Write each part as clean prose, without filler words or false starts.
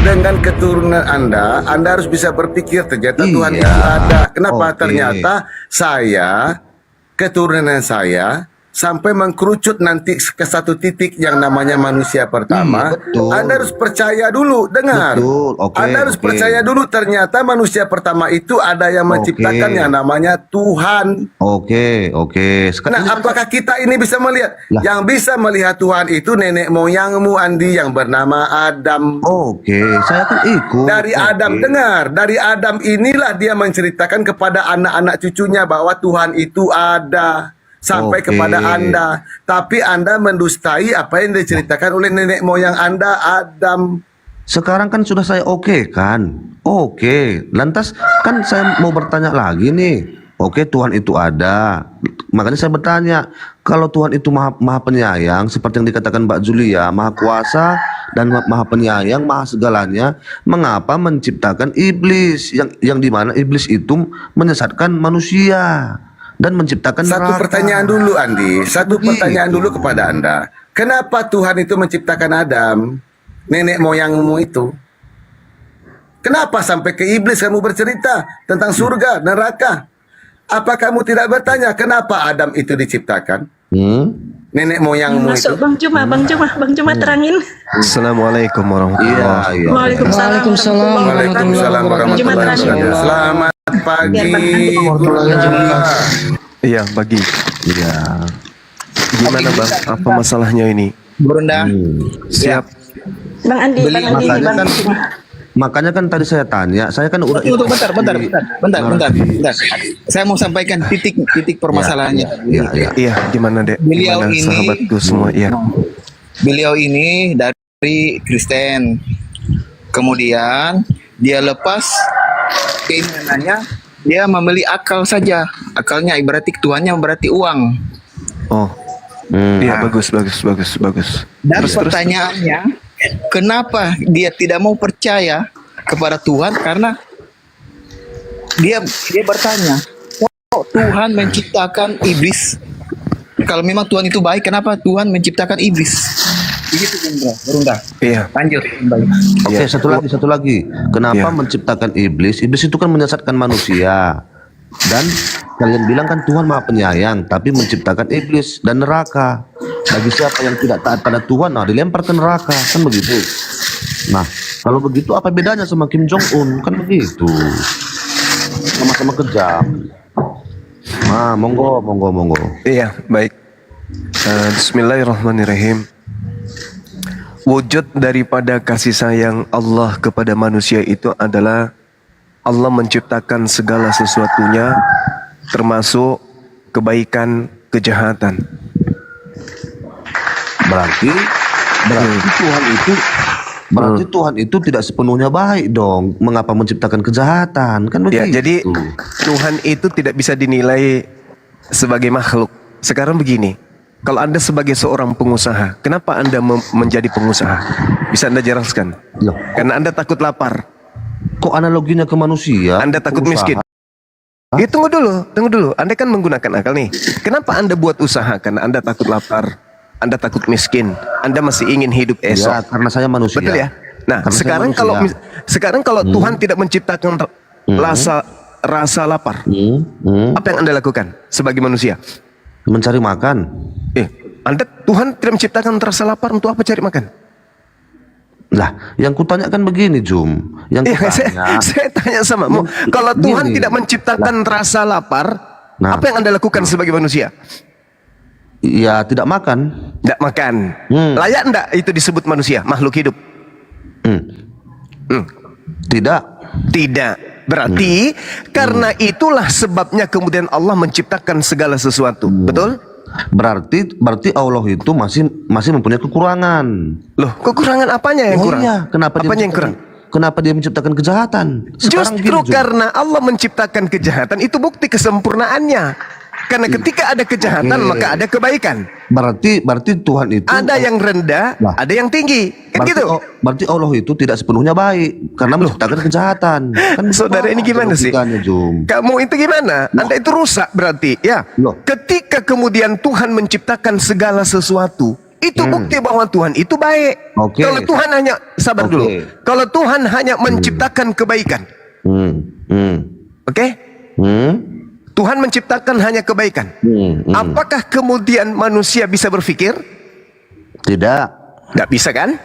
dengan keturunan Anda harus bisa berpikir ternyata Tuhan Iya. itu ada. Kenapa? Oke. Ternyata saya, keturunan saya, sampai mengkerucut nanti ke satu titik yang namanya manusia pertama. Iya, betul. Anda harus percaya dulu, dengar. Betul, oke, Anda harus oke. percaya dulu ternyata manusia pertama itu ada yang menciptakan Oke. yang namanya Tuhan. Oke. Sekarang Nah, apakah kita ini bisa melihat? Lah. Yang bisa melihat Tuhan itu nenek moyangmu, Andi, yang bernama Adam. Oke, saya kan ikut. Dari Adam, dengar, dari Adam inilah dia menceritakan kepada anak-anak cucunya bahwa Tuhan itu ada. Sampai Oke. kepada Anda. Tapi Anda mendustai apa yang diceritakan oleh nenek moyang Anda, Adam. Sekarang kan sudah saya oke kan? Oke, lantas kan saya mau bertanya lagi nih. Oke, Tuhan itu ada. Makanya saya bertanya, kalau Tuhan itu maha penyayang, seperti yang dikatakan Mbak Julia, maha kuasa dan maha penyayang, maha segalanya, mengapa menciptakan iblis yang dimana iblis itu menyesatkan manusia dan menciptakan Satu neraka? pertanyaan dulu, Andi. Satu Begitu. pertanyaan dulu kepada Anda. Kenapa Tuhan itu menciptakan Adam, nenek moyangmu itu? Kenapa sampai ke iblis kamu bercerita tentang surga, neraka? Apa kamu tidak bertanya kenapa Adam itu diciptakan? Nenek moyangmu itu. Masuk Bang Cuma terangin. Assalamualaikum warahmatullahi Iya. Waalaikumsalam. Waalaikumsalam warahmatullahi wabarakatuh. Selamat pagi, Bunda. Iya, bagi. Iya. Gimana Bang? Apa masalahnya ini? Berunda. Siap. Bang Andi, Makanya Bang kan, makanya kan tadi saya tanya, saya kan udah Tunggu, bentar. Saya mau sampaikan titik permasalahannya. Iya. Iya, gimana Dek? Beliau Gimana ini- sahabatku semua? Iya. Beliau ini dari Kristen. Kemudian dia lepas keinginannya, dia membeli akal saja. Akalnya berarti Tuhannya berarti uang. Oh. Iya, bagus. Dan Terus. pertanyaannya, kenapa dia tidak mau percaya kepada Tuhan? Karena dia bertanya, kok Tuhan menciptakan iblis? Kalau memang Tuhan itu baik, kenapa Tuhan menciptakan iblis? Begitu Berunda. Iya. Lanjut. Oke, Iya. satu lagi. Kenapa Iya. menciptakan iblis? Iblis itu kan menyesatkan manusia. Dan kalian bilang kan Tuhan maha penyayang, tapi menciptakan iblis dan neraka. Bagi siapa yang tidak taat pada Tuhan, nah dilempar ke neraka, kan begitu. Nah, kalau begitu apa bedanya sama Kim Jong Un? Kan begitu. Sama-sama kejam. Nah, monggo. Iya, baik. Bismillahirrahmanirrahim. Wujud daripada kasih sayang Allah kepada manusia itu adalah Allah menciptakan segala sesuatunya, termasuk kebaikan, kejahatan. Berarti Tuhan itu tidak sepenuhnya baik dong. Mengapa menciptakan kejahatan? Kan Ya, begitu. jadi Tuhan itu tidak bisa dinilai sebagai makhluk. Sekarang begini, kalau Anda sebagai seorang pengusaha, kenapa Anda menjadi pengusaha? Bisa Anda jelaskan? Loh, Karena Anda takut lapar, kok analoginya ke manusia? Anda takut Pengusaha? miskin. Ya, tunggu dulu. Anda kan menggunakan akal nih. Kenapa Anda buat usaha? Karena Anda takut lapar, Anda takut miskin, Anda masih ingin hidup esok. Ya, karena saya manusia. Betul ya? Nah, Karena saya sekarang kalau manusia. Tuhan tidak menciptakan rasa lapar, apa yang Anda lakukan sebagai manusia? Mencari makan. Tuhan tidak menciptakan rasa lapar, untuk apa cari makan? Lah, yang kutanyakan begini, Jum. Yang kutanya, Saya tanya samamu, kalau Gini. Tuhan tidak menciptakan rasa lapar, Nah. apa yang Anda lakukan sebagai manusia? ya tidak makan. Tidak makan. Layak enggak itu disebut manusia, makhluk hidup? Tidak. Tidak. Berarti karena itulah sebabnya kemudian Allah menciptakan segala sesuatu. Betul? Berarti Allah itu masih mempunyai kekurangan. Loh, kekurangan apanya yang Oh kurang? iya, Apanya yang kurang? Kenapa dia menciptakan kejahatan? Sekarang Justru gini, Jum. karena Allah menciptakan kejahatan itu bukti kesempurnaannya. Karena ketika ada kejahatan maka ada kebaikan. Berarti Tuhan itu Ada yang rendah, Lah. ada yang tinggi. Kan gitu. Berarti Allah itu tidak sepenuhnya baik karena menciptakan kejahatan. Kan Saudara ini gimana sih? logikanya, Jum? Kamu itu gimana? Anda itu rusak berarti, ya. Loh. Ketika kemudian Tuhan menciptakan segala sesuatu, Itu bukti bahwa Tuhan itu baik. Oke. Kalau Tuhan hanya, sabar Oke. dulu. Kalau Tuhan hanya menciptakan kebaikan, oke? Tuhan menciptakan hanya kebaikan. Apakah kemudian manusia bisa berpikir? Tidak. Nggak bisa kan?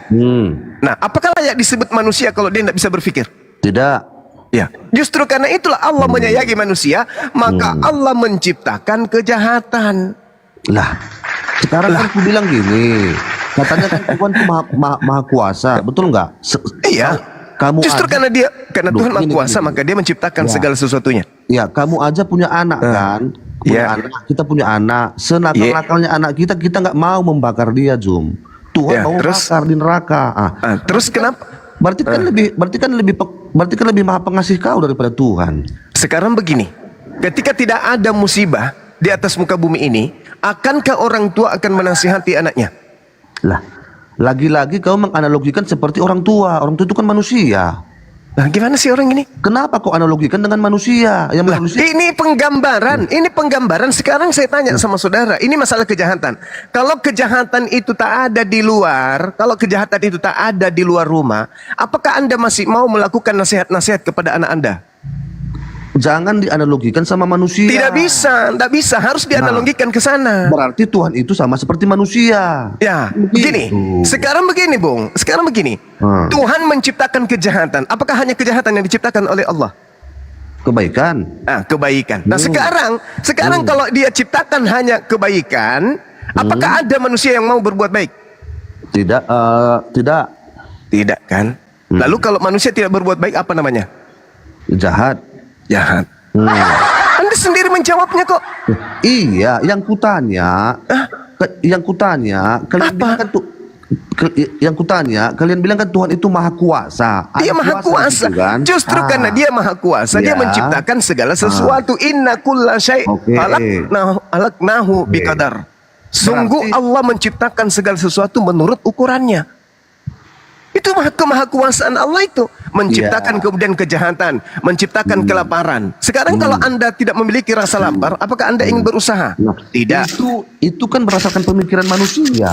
Nah, apakah layak disebut manusia kalau dia nggak bisa berpikir? Tidak. Ya, justru karena itulah Allah menyayangi manusia, maka Allah menciptakan kejahatan. Lah, sekarang kan aku bilang gini, katanya kan Tuhan itu maha kuasa, betul nggak? Iya. Kamu Justru aja- karena Loh, Tuhan Maha gini, Kuasa, gini. maka Dia menciptakan Ya. segala sesuatunya. Ya, kamu aja punya anak kan? Punya Ya. anak, kita punya anak. Senakal-nakalnya anak kita nggak mau membakar dia, Jum. Tuhan Ya, mau terus? bakar di neraka. Terus kenapa? Berarti kan lebih maha pengasih kau daripada Tuhan. Sekarang begini, ketika tidak ada musibah di atas muka bumi ini, akankah orang tua akan menasihati anaknya? Lah, lagi-lagi kau menganalogikan seperti orang tua. Orang tua itu kan manusia. Nah, gimana sih orang ini? Kenapa kau analogikan dengan manusia? Yang Lah, manusia ini penggambaran. Sekarang saya tanya sama saudara, ini masalah kejahatan. Kalau kejahatan itu tak ada di luar, kalau kejahatan itu tak ada di luar rumah, apakah Anda masih mau melakukan nasihat-nasihat kepada anak Anda? jangan dianalogikan sama manusia. Tidak bisa, harus dianalogikan ke sana. Berarti Tuhan itu sama seperti manusia. Ya, Begitu. begini. Sekarang begini, Bung. Tuhan menciptakan kejahatan. Apakah hanya kejahatan yang diciptakan oleh Allah? Kebaikan. Kebaikan. Nah, sekarang kalau Dia ciptakan hanya kebaikan, apakah ada manusia yang mau berbuat baik? Tidak. Tidak kan? Lalu kalau manusia tidak berbuat baik, apa namanya? Jahat. Jahat. Anda sendiri menjawabnya kok. Iya, yang kutanya, kalian Apa? bilang kan kalian bilang kan Tuhan itu maha kuasa. Dia Ada maha kuasa. gitu kan? Justru karena Dia maha kuasa, Dia Ya. menciptakan segala sesuatu. Inna kulla syai' Oke. halaknahu biqadar. Sungguh Berarti- Allah menciptakan segala sesuatu menurut ukurannya. Itu kemahakuasaan Allah itu. Menciptakan kemudian kejahatan, menciptakan kelaparan. Sekarang kalau Anda tidak memiliki rasa lapar, apakah Anda ingin berusaha? Nah, Tidak. Itu kan berdasarkan pemikiran manusia.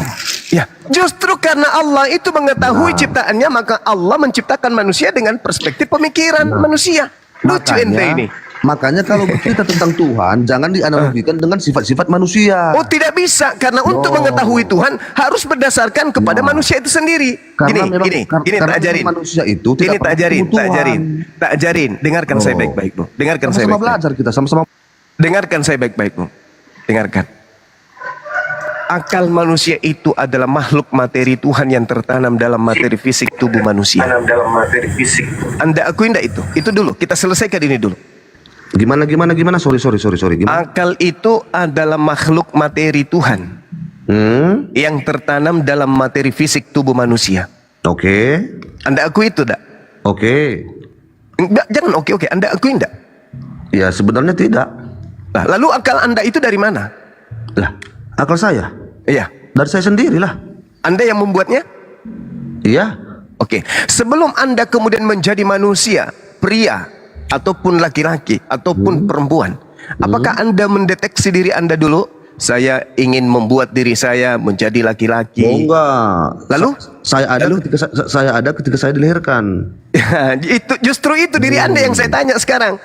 Ya, justru karena Allah itu mengetahui ciptaannya, maka Allah menciptakan manusia dengan perspektif pemikiran manusia. Lucu ente ini. Makanya kalau bercerita tentang Tuhan, jangan dianalogikan dengan sifat-sifat manusia. Oh, tidak bisa, karena untuk mengetahui Tuhan harus berdasarkan kepada manusia itu sendiri. Karena memang- Gini, karena tak ajarin. manusia itu tidak Ini tak pernah ajarin, ketemu Tuhan. tak ajarin. Dengarkan saya baik-baik, Bu. Dengarkan saya Sama-sama baik-baik. belajar kita, sama-sama. Dengarkan saya baik-baik, Bu. Dengarkan. Akal manusia itu adalah makhluk materi Tuhan yang tertanam dalam materi fisik tubuh manusia. Anda akui enggak itu? Itu dulu, kita selesaikan ini dulu. Gimana? Sorry. Gimana? Akal itu adalah makhluk materi Tuhan yang tertanam dalam materi fisik tubuh manusia. Oke. Anda akui itu enggak? Oke. Enggak, jangan oke. Anda akui enggak? Ya sebenarnya tidak. Nah, lalu akal Anda itu dari mana? Lah, akal saya Iya. dari saya sendiri lah. Anda yang membuatnya? Iya. Oke. Sebelum Anda kemudian menjadi manusia, pria ataupun laki-laki ataupun perempuan, apakah Anda mendeteksi diri Anda dulu? Saya ingin membuat diri saya menjadi Oh, laki-laki. enggak. Lalu? Saya ada ketika saya dilahirkan. Justru itu diri Anda yang saya tanya sekarang.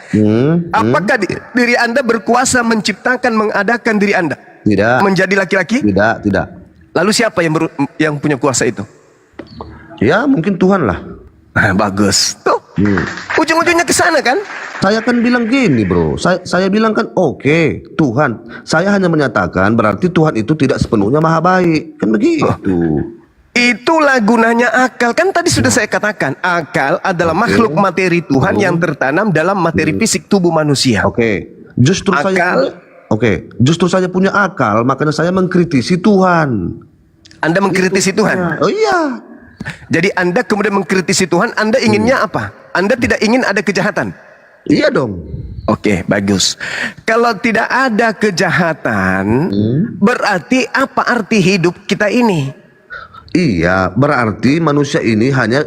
Apakah diri Anda berkuasa menciptakan, mengadakan diri Anda Tidak. menjadi laki-laki? Tidak. Lalu siapa yang punya kuasa itu? Ya mungkin Tuhan lah. Bagus. Tuh. Ujung-ujungnya ke sana kan? Saya kan bilang gini bro. Saya bilang kan oke, Tuhan. Saya hanya menyatakan berarti Tuhan itu tidak sepenuhnya maha baik. Kan begitu. Itulah gunanya akal. Kan tadi sudah saya katakan, akal adalah makhluk materi Tuhan yang tertanam dalam materi fisik tubuh manusia. Oke. Justru saya punya akal, makanya saya mengkritisi Tuhan. Anda mengkritisi Tuhan. Oh iya. Jadi Anda kemudian mengkritisi Tuhan, Anda inginnya apa? Anda tidak ingin ada kejahatan. Iya dong. Oke, bagus. Kalau tidak ada kejahatan, berarti apa arti hidup kita ini? Iya, berarti manusia ini hanya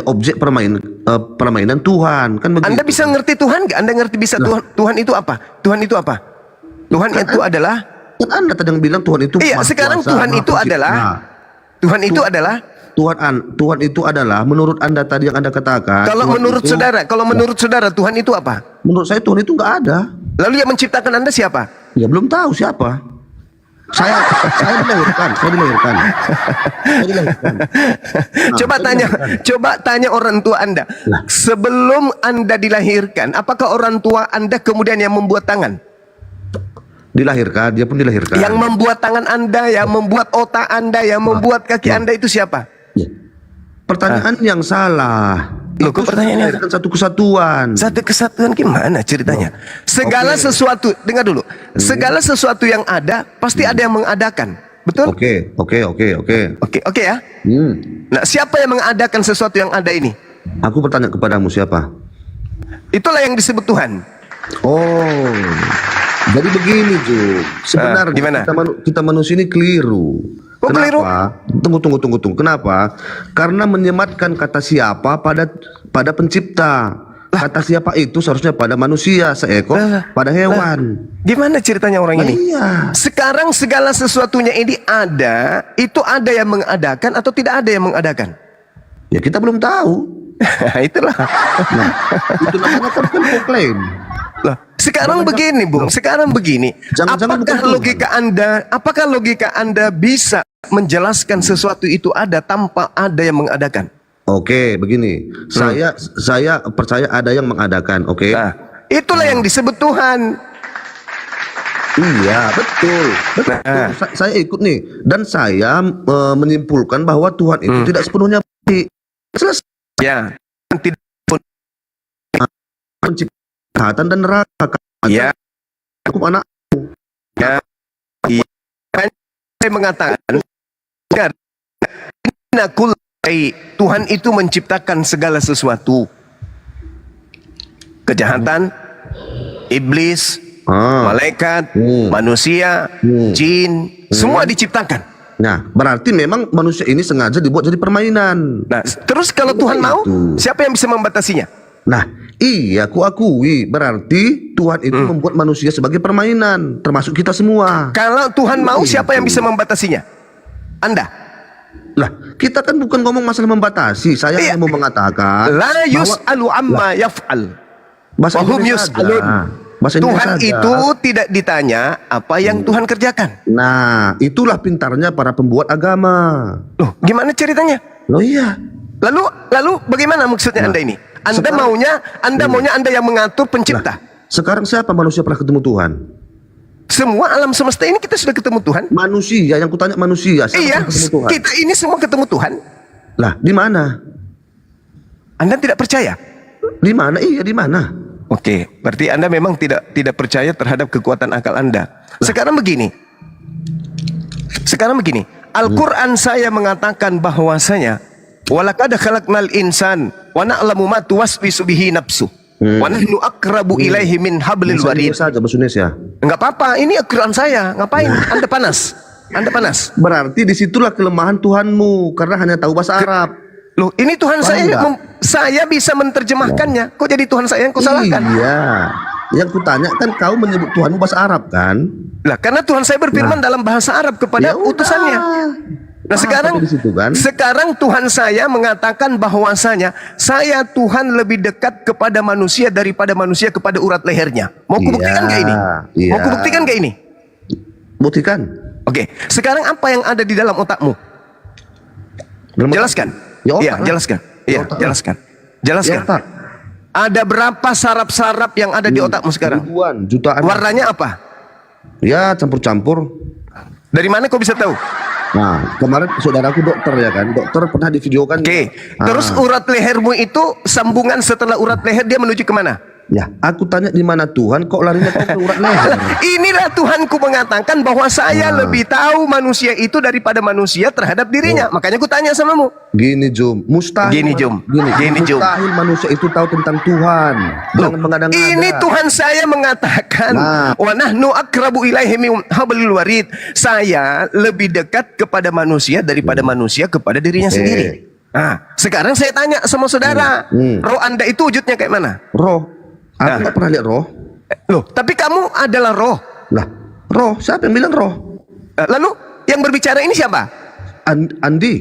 objek permainan Tuhan, kan begitu. Anda bisa ngerti Tuhan nggak? Anda ngerti bisa Tuhan itu apa? Tuhan itu apa? Tuhan itu adalah Kan Anda tadi yang bilang Tuhan itu Iya, maha sekarang kuasa, Tuhan maha itu pencipta. adalah Tuhan itu adalah Tuhan itu adalah menurut Anda tadi yang Anda katakan. kalau Tuhan menurut itu- saudara, Tuhan itu apa? menurut saya Tuhan itu nggak ada. Lalu yang menciptakan Anda siapa? Ya belum tahu siapa. Saya dilahirkan. Saya dilahirkan. Nah, Coba saya tanya, dilahirkan. coba tanya orang tua Anda. Lah. Sebelum Anda dilahirkan, apakah orang tua Anda kemudian yang membuat tangan? Dilahirkan, dia pun dilahirkan. Yang membuat tangan Anda, yang membuat otak Anda, yang membuat kaki Anda itu siapa? Ya. Pertanyaan yang salah. Loh, kok pertanyaannya Dilahirkan satu kesatuan. Satu kesatuan gimana ceritanya? Segala sesuatu, dengar dulu. Segala sesuatu yang ada pasti ada yang mengadakan. Betul? Oke. Oke ya. Nah, siapa yang mengadakan sesuatu yang ada ini? Aku bertanya kepadamu siapa? Itulah yang disebut Tuhan. Oh, jadi begini Ju. Sebenarnya gimana? kita manusia ini keliru. Kok keliru? Tunggu. Kenapa? Karena menyematkan kata siapa pada pencipta. Kata siapa itu seharusnya pada manusia, seekor pada hewan. Gimana ceritanya orang ini? Iya. Sekarang segala sesuatunya ini ada, itu ada yang mengadakan atau tidak ada yang mengadakan? Ya kita belum tahu. Itulah. Nah, itu namanya kan klaim. Loh, sekarang begini, Bung. Sekarang begini. Jangan-jangan Apakah bukan logika Anda bisa menjelaskan sesuatu itu ada tanpa ada yang mengadakan? Oke, begini. Saya percaya ada yang mengadakan, oke? Nah, itulah yang disebut Tuhan. Iya, betul. Nah. Saya ikut nih, dan saya menyimpulkan bahwa Tuhan itu tidak sepenuhnya baik. Selesai. Ya. Tidak. Penciptaan dan neraka. Ya. Hukum anak. Ya. Iya. Saya mengatakan, dengar. Tuhan itu menciptakan segala sesuatu. Kejahatan, iblis, malaikat, manusia, jin, semua diciptakan. Nah, berarti memang manusia ini sengaja dibuat jadi permainan. Nah, terus kalau Tuhan mau, Itu. siapa yang bisa membatasinya? Nah, iya, aku akui. Berarti Tuhan itu membuat manusia sebagai permainan, termasuk kita semua. Kalau Tuhan mau, siapa yang bisa membatasinya? Anda. Lah, kita kan bukan ngomong masalah membatasi. Saya Iya. hanya mau mengatakan La bahwa yus'alu amma yaf'al. bahasa Wahum Indonesia yus'alun. saja. Bahasa Indonesia Tuhan saja. itu tidak ditanya apa yang Tuhan kerjakan. Nah, itulah pintarnya para pembuat agama. Loh, gimana ceritanya? Loh iya. Lalu bagaimana maksudnya Anda ini? Anda sekarang- maunya Anda yang mengatur pencipta. Sekarang siapa manusia pernah ketemu Tuhan? Semua alam semesta ini kita sudah ketemu Tuhan. Manusia, yang kutanya manusia. Siapa Iya, pernah ketemu Tuhan? kita ini semua ketemu Tuhan. Lah, di mana? Anda tidak percaya? Di mana? Iya, di mana? Oke, berarti Anda memang tidak percaya terhadap kekuatan akal Anda. Sekarang begini. Al-Qur'an saya mengatakan bahwasanya walaqad khalaqnal insan wa na'lamu ma tuwaswisu bihi nafsu. Wa nahnu aqrabu ilaihi min hablil Bahasa warid. Indonesia saja, bahasa Indonesia. Enggak apa-apa, ini Al-Qur'an saya. Ngapain? Anda panas. Berarti disitulah kelemahan Tuhanmu, karena hanya tahu bahasa Arab. Loh, ini Tuhan Paham saya nggak? saya bisa menerjemahkannya. Kok jadi Tuhan saya yang kau salahkan? Iya. Yang kutanya kan kau menyebut Tuhanmu bahasa Arab kan? Lah, karena Tuhan saya berfirman dalam bahasa Arab kepada Ya udah. utusannya. Nah, Apa sekarang di situ kan? sekarang Tuhan saya mengatakan bahwasanya saya Tuhan lebih dekat kepada manusia daripada manusia kepada urat lehernya. Mau kubuktikan nggak ini? Iya. Mau kubuktikan nggak ini? Buktikan. Oke, sekarang apa yang ada di dalam otakmu? Dalam- Jelaskan. Ya, otak Iya, lah. jelaskan. Ya, Iya, otak lah. jelaskan. Ya, Jelaskan. otak. Ada berapa saraf-saraf yang ada di otakmu sekarang? Ribuan, jutaan. Warnanya apa? Ya, campur-campur. Dari mana kau bisa tahu? Nah, kemarin saudaraku dokter ya kan, dokter pernah divideokan. Oke, terus urat lehermu itu sambungan setelah urat leher dia menuju kemana? Ya, aku tanya di mana Tuhan, kok larinya kau ke urat leher? Inilah Tuhanku mengatakan bahwa saya lebih tahu manusia itu daripada manusia terhadap dirinya. Makanya aku tanya samamu. Gini Jum, mustahil. Gini, Jum. Gini, Jum. Mustahil manusia itu tahu tentang Tuhan. Jangan mengada-ngada. Ini Tuhan saya mengatakan, Nah. wa nahnu aqrabu ilaihi min hablil warid. Saya lebih dekat kepada manusia daripada manusia kepada dirinya Oke. sendiri. Nah, sekarang saya tanya sama saudara, roh Anda itu wujudnya kayak mana? Roh. Aku nggak pernah lihat roh. Loh, tapi kamu adalah roh. Lah, Roh, siapa yang bilang roh? Lalu yang berbicara ini siapa? Andi,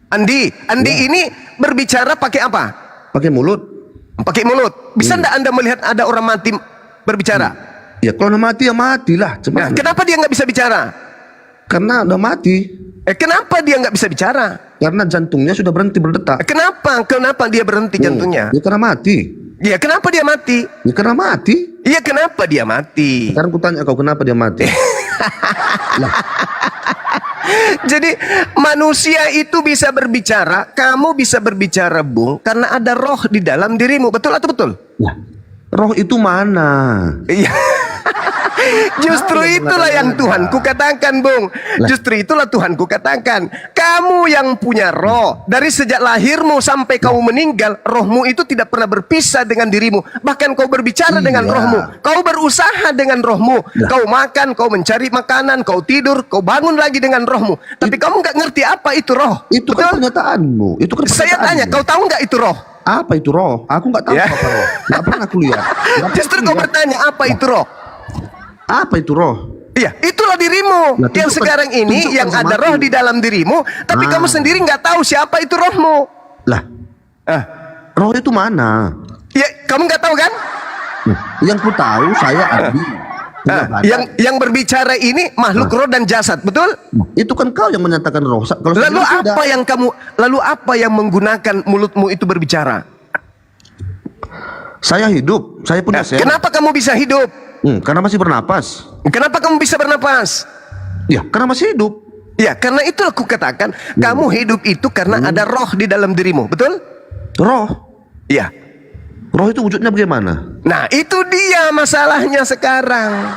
Andi. Andi ini berbicara pakai apa? pakai mulut. Pakai mulut. Bisa enggak Anda melihat ada orang mati berbicara? Ya kalau udah mati ya matilah. Nah, Cuman kenapa dia nggak bisa bicara? karena udah mati, Kenapa dia nggak bisa bicara? karena jantungnya sudah berhenti berdetak. Kenapa? Kenapa dia berhenti jantungnya? Ya karena mati. Ya, kenapa dia mati? Ya karena mati. Iya, kenapa dia mati? Sekarang kutanya kau kenapa dia mati? Jadi manusia itu bisa berbicara, kamu bisa berbicara, Bung, karena ada roh di dalam dirimu. Betul atau betul? Lah, roh itu mana? Iya. Justru itulah yang Tuhan ku katakan, Bung. Justru itulah Tuhan ku katakan. Kamu yang punya roh. Dari sejak lahirmu sampai kau meninggal, rohmu itu tidak pernah berpisah dengan dirimu. Bahkan kau berbicara dengan rohmu. Kau berusaha dengan rohmu. Kau makan, kau mencari makanan, kau tidur, kau bangun lagi dengan rohmu. Tapi kamu nggak ngerti apa itu roh. Itu kan pernyataanmu. Itu kan Saya pernyataanmu. tanya, kau tahu nggak itu roh? Apa itu roh? Aku nggak tahu Ya. apa roh. Nggak pernah aku lihat. Nggak pernah Justru aku kau lihat. bertanya apa itu roh? Apa itu roh? Iya, itulah dirimu. Nah, Yang tunjukkan- sekarang ini tunjukkan yang sama ada aku. roh di dalam dirimu, tapi Ah. kamu sendiri nggak tahu siapa itu rohmu. Lah, Ah, roh itu mana? ya, kamu nggak tahu kan? Yang ku tahu saya Adi. Punya badan. Yang berbicara ini makhluk roh dan jasad, betul? Itu kan kau yang menyatakan roh. Kalau saya Lalu bilang tidak. apa yang menggunakan mulutmu itu berbicara? Saya hidup, saya punya sel. Kenapa kamu bisa hidup? Karena masih bernapas. Kenapa kamu bisa bernapas? Ya, karena masih hidup. Ya, karena itu aku katakan, kamu hidup itu karena ada roh di dalam dirimu, betul? Roh, Iya. roh itu wujudnya bagaimana? Nah, itu dia masalahnya sekarang.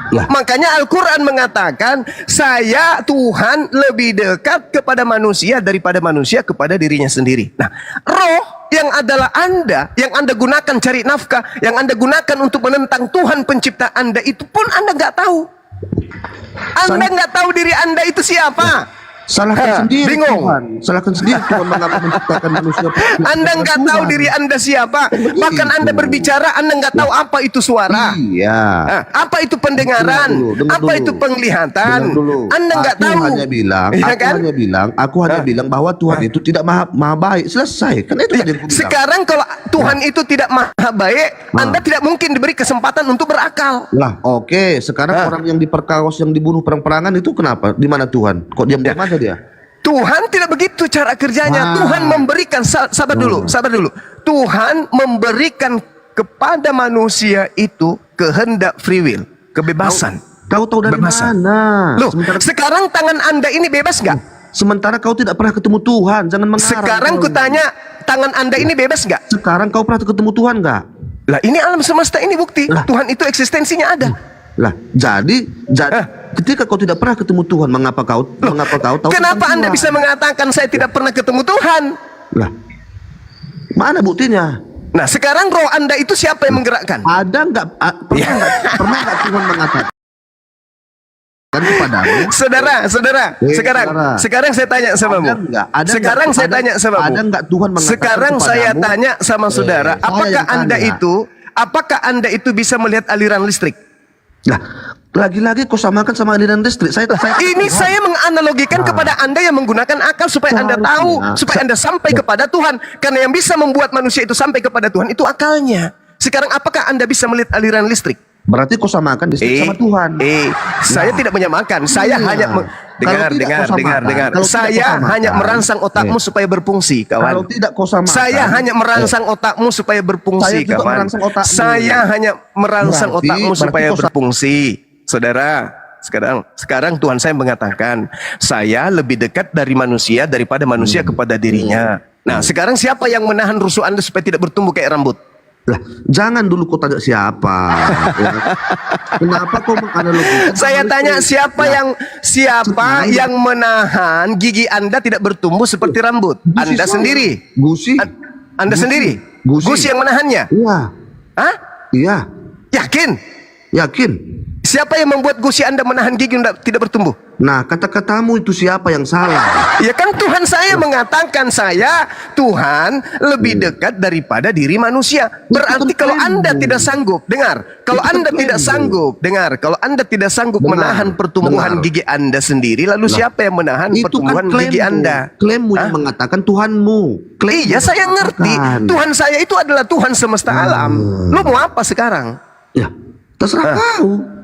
Lah. Makanya Al-Quran mengatakan, saya Tuhan lebih dekat kepada manusia daripada manusia kepada dirinya sendiri. Nah, roh yang adalah Anda, yang Anda gunakan cari nafkah, yang Anda gunakan untuk menentang Tuhan pencipta Anda, itu pun Anda nggak tahu. Anda nggak tahu diri Anda itu siapa. Salahkan sendiri bingung. Tuhan. Salahkan sendiri Tuhan mengapa menciptakan manusia. Anda nggak tahu Tuhan. diri Anda siapa. Bahkan Anda berbicara, Anda nggak tahu apa itu suara. Iya. Apa itu pendengaran? Dengar Apa dulu. itu penglihatan? Dengar dulu. Anda nggak Aku tahu. hanya bilang, Ya kan? aku hanya bilang bahwa Tuhan itu tidak maha baik. Selesai. Kan itu tadi aku bilang. Sekarang kalau Tuhan itu tidak maha baik, Anda tidak mungkin diberi kesempatan untuk berakal. Lah, oke. Sekarang orang yang diperkaos, yang dibunuh perang-perangan itu kenapa? Di mana Tuhan? Kok diam-diam aja dia? Tuhan tidak begitu cara kerjanya. Wah. Tuhan memberikan, sabar dulu. Tuhan memberikan kepada manusia itu kehendak free will, kebebasan. Kau tahu dari Bebasan. mana? Loh, sekarang tangan Anda ini bebas nggak? Sementara kau tidak pernah ketemu Tuhan, jangan mengarang. Sekarang kau. kutanya, tangan Anda ini bebas nggak? Sekarang kau pernah ketemu Tuhan nggak? Lah, ini alam semesta ini bukti. Lah. Tuhan itu eksistensinya ada. Lah, jadi ketika kau tidak pernah ketemu Tuhan, mengapa kau tahu? Kenapa tentang Anda Tuhan? bisa mengatakan saya tidak pernah ketemu Tuhan? Lah, mana buktinya? Nah, sekarang roh Anda itu siapa yang menggerakkan? Ada nggak? Pernah nggak Tuhan mengatakan kepadamu? Saudara, sekarang saya tanya sama Ada nggak? Ada Sekarang nggak? saya tanya sama Ada nggak Tuhan mengatakan Sekarang saya kepadamu? tanya sama saudara, saya yang apakah Anda itu bisa melihat aliran listrik? Lah, lagi-lagi kau samakan sama aliran listrik. Ini saya menganalogikan kepada Anda yang menggunakan akal supaya Anda tahu, supaya Anda sampai kepada Tuhan. Karena yang bisa membuat manusia itu sampai kepada Tuhan itu akalnya. Sekarang apakah Anda bisa melihat aliran listrik? Berarti kau samakan listrik sama Tuhan. Saya tidak menyamakan. Saya Iya. hanya Kalau tidak kau samakan, dengar. kalau tidak Saya kau samakan, hanya merangsang otakmu supaya berfungsi, kawan. Kalau tidak kau samakan, Saya hanya merangsang otakmu supaya berfungsi, Saya juga kawan. merangsang otakmu. Saya hanya merangsang Berarti- otakmu berarti supaya kau berfungsi. Saudara, sekarang Tuhan saya mengatakan, saya lebih dekat dari manusia daripada manusia kepada dirinya. Nah, sekarang siapa yang menahan rusuh Anda supaya tidak bertumbuh kayak rambut? Lah, jangan dulu kau tanya siapa. Ya. Kenapa kau menganalogikan? Saya sama tanya listrik? siapa Sekarang- yang menahan gigi Anda tidak bertumbuh seperti rambut? Gusi Anda saya. sendiri. Gusi. Anda Gusi. sendiri. Gusi. Gus yang menahannya. Iya. Hah? Iya. Yakin? Yakin. Siapa yang membuat gusi Anda menahan gigi tidak bertumbuh? Nah, kata-katamu itu siapa yang salah? Ya kan Tuhan saya mengatakan saya Tuhan lebih dekat daripada diri manusia. Berarti kalau Anda tidak sanggup, dengar, kalau Anda tidak sanggup, dengar, kalau Anda tidak sanggup menahan pertumbuhan gigi Anda sendiri, lalu siapa yang menahan Itu pertumbuhan kan gigi Anda? Klaimmu yang mengatakan Tuhanmu. Klaimmu Iya, yang saya ngerti. mengatakan. Tuhan saya itu adalah Tuhan semesta alam. Lo mau apa sekarang? Ya, terserah kau.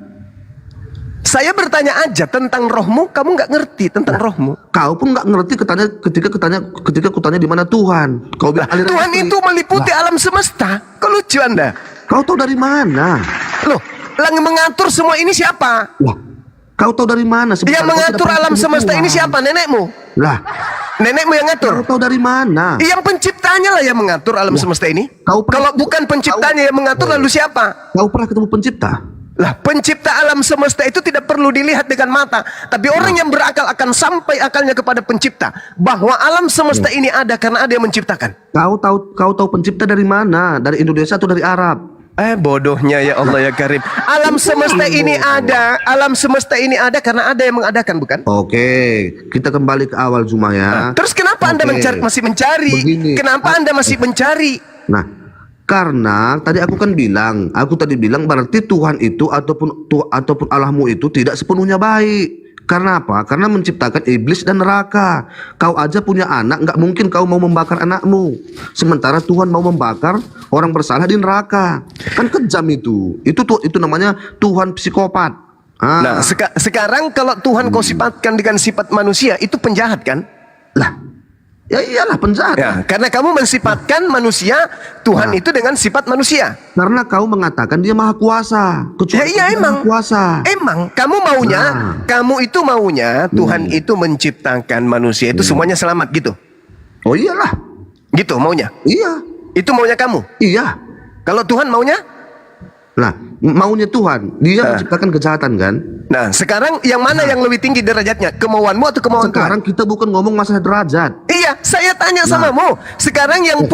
Saya bertanya aja tentang rohmu, kamu nggak ngerti tentang rohmu. Kau pun nggak ngerti ketika kutanya di mana Tuhan. Kau bilang aliran Tuhan listrik. itu meliputi alam semesta. Kok lucu Anda? Kau tahu dari mana? Loh, yang mengatur semua ini siapa? Wah, kau tahu dari mana? Yang Sebentar, kau mengatur tidak pernah alam ketemu semesta Tuhan. ini siapa? Nenekmu? Lah, Nenekmu yang ngatur? kau tahu dari mana? Yang penciptanya lah yang mengatur alam semesta ini. Kau pernah- Kalau bukan penciptanya yang mengatur, lalu siapa? Kau pernah ketemu pencipta? Lah, pencipta alam semesta itu tidak perlu dilihat dengan mata, tapi orang yang berakal akan sampai akalnya kepada pencipta bahwa alam semesta ini ada karena ada yang menciptakan. Kau tahu pencipta dari mana? Dari Indonesia atau dari Arab? Bodohnya ya Allah ya Karim. Alam semesta ini ada karena ada yang mengadakan, bukan? Oke, kita kembali ke awal Zuma ya. Terus kenapa Anda Oke. masih mencari? Begini. Kenapa Anda masih mencari? Nah, karena tadi aku tadi bilang berarti Tuhan itu ataupun Allahmu itu tidak sepenuhnya baik. Karena apa? Karena menciptakan iblis dan neraka. Kau aja punya anak, nggak mungkin kau mau membakar anakmu. Sementara Tuhan mau membakar orang bersalah di neraka. Kan kejam itu. Itu namanya Tuhan psikopat. Nah, sekarang kalau Tuhan kau sifatkan dengan sifat manusia, itu penjahat kan? Lah, ya iyalah penjahat. Ya, karena kamu mensifatkan manusia, Tuhan itu dengan sifat manusia. Karena kau mengatakan dia maha kuasa. Ya iya dia emang. maha kuasa. Emang kamu maunya Tuhan itu menciptakan manusia itu semuanya selamat gitu. Oh iyalah. Gitu maunya. Iya. Itu maunya kamu. Iya. Kalau Tuhan maunya? Nah, maunya Tuhan, dia menciptakan kejahatan kan? Nah, sekarang yang mana yang lebih tinggi derajatnya? Kemauanmu atau kemauan Sekarang Tuhan? kita bukan ngomong masalah derajat. Iya, saya tanya samamu. Sekarang yang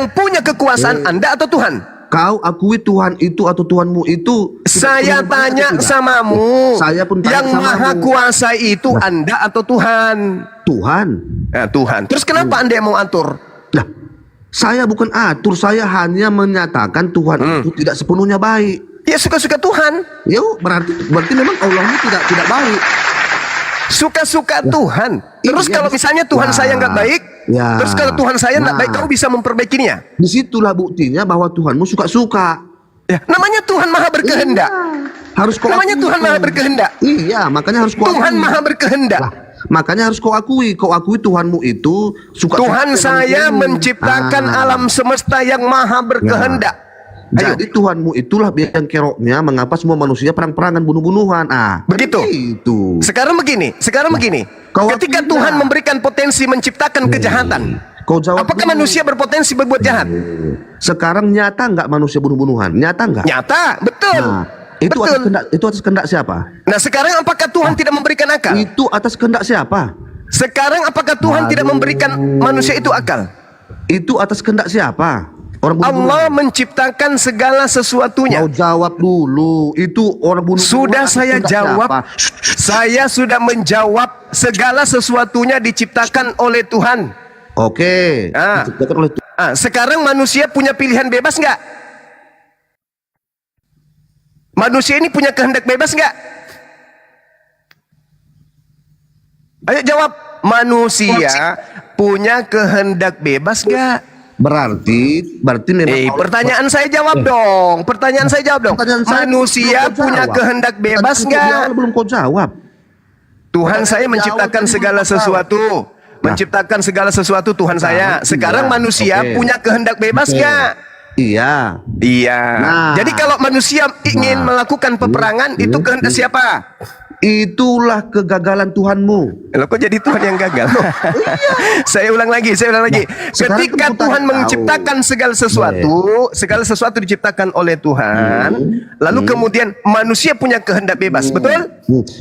punya kekuasaan Anda atau Tuhan? Kau akui Tuhan itu atau Tuhanmu itu tidak Saya punya tanya derajat, tidak? samamu. Saya pun tanya Yang samamu. maha kuasa itu Anda atau Tuhan? Tuhan. Ya, Tuhan. Terus kenapa Anda yang mau atur? Lah, saya bukan atur, saya hanya menyatakan Tuhan itu tidak sepenuhnya baik. Ya suka-suka Tuhan. Yo, berarti memang Allahmu tidak baik. Suka-suka Tuhan. Terus Iya, kalau misalnya Tuhan ya. saya nggak baik, Ya. terus kalau Tuhan saya nggak Nah. baik, kamu bisa memperbaikinya. Disitulah buktinya bahwa Tuhanmu suka-suka. Ya, namanya Tuhan Maha Berkehendak. Harus kau Namanya akui Tuhan itu. Maha Berkehendak. Iya, makanya harus kau Tuhan akui. Maha Berkehendak. Lah, makanya harus kau akui Tuhanmu itu suka. Tuhan saya menciptakan alam semesta yang Maha Berkehendak. Ayo. Jadi Tuhanmu itulah yang keroknya mengapa semua manusia perang-perangan bunuh-bunuhan. Begitu. Itu. Sekarang begini. Kau Ketika akui Tuhan lah. memberikan potensi menciptakan kejahatan, Kau jawab. apakah dulu. manusia berpotensi berbuat jahat? Sekarang nyata nggak manusia bunuh-bunuhan? Nyata nggak? Nyata, betul. Nah, itu Betul. atas kehendak siapa? Nah, sekarang apakah Tuhan tidak memberikan akal? Itu atas kehendak siapa? Sekarang apakah Tuhan tidak memberikan manusia itu akal? Itu atas kehendak siapa? Orang Allah menciptakan segala sesuatunya. Mau jawab dulu. Itu orang bunuh. Sudah saya jawab. Saya sudah menjawab segala sesuatunya diciptakan oleh Tuhan. Oke. Ah. Diciptakan oleh Tuhan. Sekarang manusia punya pilihan bebas nggak? Manusia ini punya kehendak bebas nggak? Ayo jawab. Manusia punya kehendak bebas nggak? Berarti memang. Pertanyaan saya jawab dong. Pertanyaan saya jawab dong. Pertanyaan saya Manusia belum kau punya jawab. kehendak bebas Tadi nggak? di awal belum kau jawab. Tuhan saya Jawab menciptakan tadi segala belum kau sesuatu. Menciptakan segala sesuatu Tuhan saya. Sekarang iya. manusia Oke. punya kehendak bebas Oke. nggak? Iya. Iya. Nah. Jadi kalau manusia ingin melakukan peperangan, itu kehendak siapa? Itulah kegagalan Tuhanmu. Loh, kok jadi Tuhan yang gagal? Saya ulang lagi. sekarang Ketika kamu Tuhan tahu. menciptakan segala sesuatu diciptakan oleh Tuhan, lalu kemudian manusia punya kehendak bebas, betul?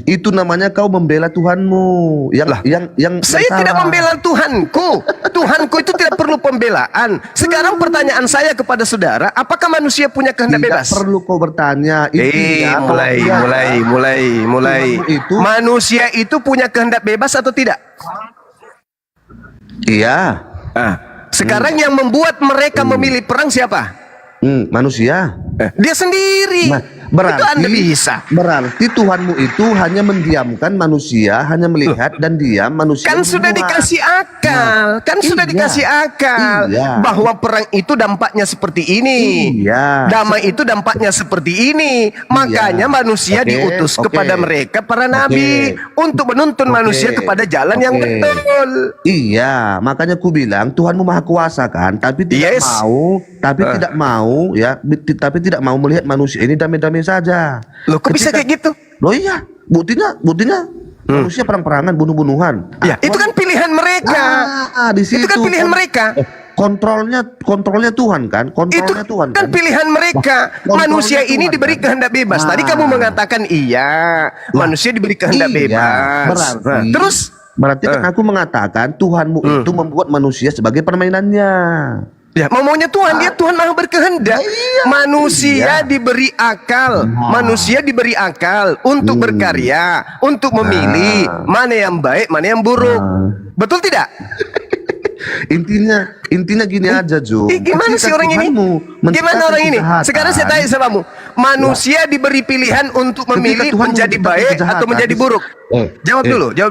Itu namanya kau membela Tuhanmu. Yang Saya salah. tidak membela Tuhanku. Tuhanku itu tidak perlu pembelaan. Sekarang pertanyaan saya kepada saudara, apakah manusia punya kehendak Tidak bebas? perlu kau bertanya. Intinya, Mulai. Tuhan itu- Manusia itu punya kehendak bebas atau tidak? Iya. Sekarang yang membuat mereka memilih perang siapa? Manusia. Dia sendiri. Itu Anda bisa. Berarti Tuhanmu itu hanya mendiamkan manusia, hanya melihat dan diam manusia. Kan sudah berbuat. dikasih akal, Iya. dikasih akal Iya. bahwa perang itu dampaknya seperti ini, Iya. damai itu dampaknya seperti ini. Makanya manusia Oke, diutus oke. kepada mereka para nabi untuk menuntun Oke, manusia kepada jalan yang oke. betul. Iya, makanya ku bilang Tuhanmu maha kuasa kan, tapi tidak Yes. mau, tapi tidak mau melihat manusia ini damai-damai saja. Loh, kok bisa kayak gitu? Loh iya, buktinya manusia perang-perangan, bunuh-bunuhan. Ya, itu kan pilihan mereka. Di situ Itu kan pilihan mereka. Kontrolnya Tuhan kan, Itu kontrolnya Tuhan kan pilihan mereka. Kontrolnya Manusia ini Tuhan, diberi kan? kehendak bebas. Tadi kamu mengatakan iya, manusia diberi kehendak Iya, bebas. berarti kan aku mengatakan Tuhanmu itu membuat manusia sebagai permainannya. Ya, maunya Tuhan, dia Tuhan maha berkehendak. Manusia diberi akal. Manusia diberi akal untuk berkarya, untuk memilih mana yang baik, mana yang buruk. Betul tidak? Intinya gini aja, Jo. Gimana sih Ketika orang ini? Tuhanmu Gimana menciptakan orang ini? kejahatan, Sekarang saya tanya sama kamu. Manusia diberi pilihan untuk memilih Tuhan menjadi menciptakan baik kejahatan, atau menjadi buruk. Jawab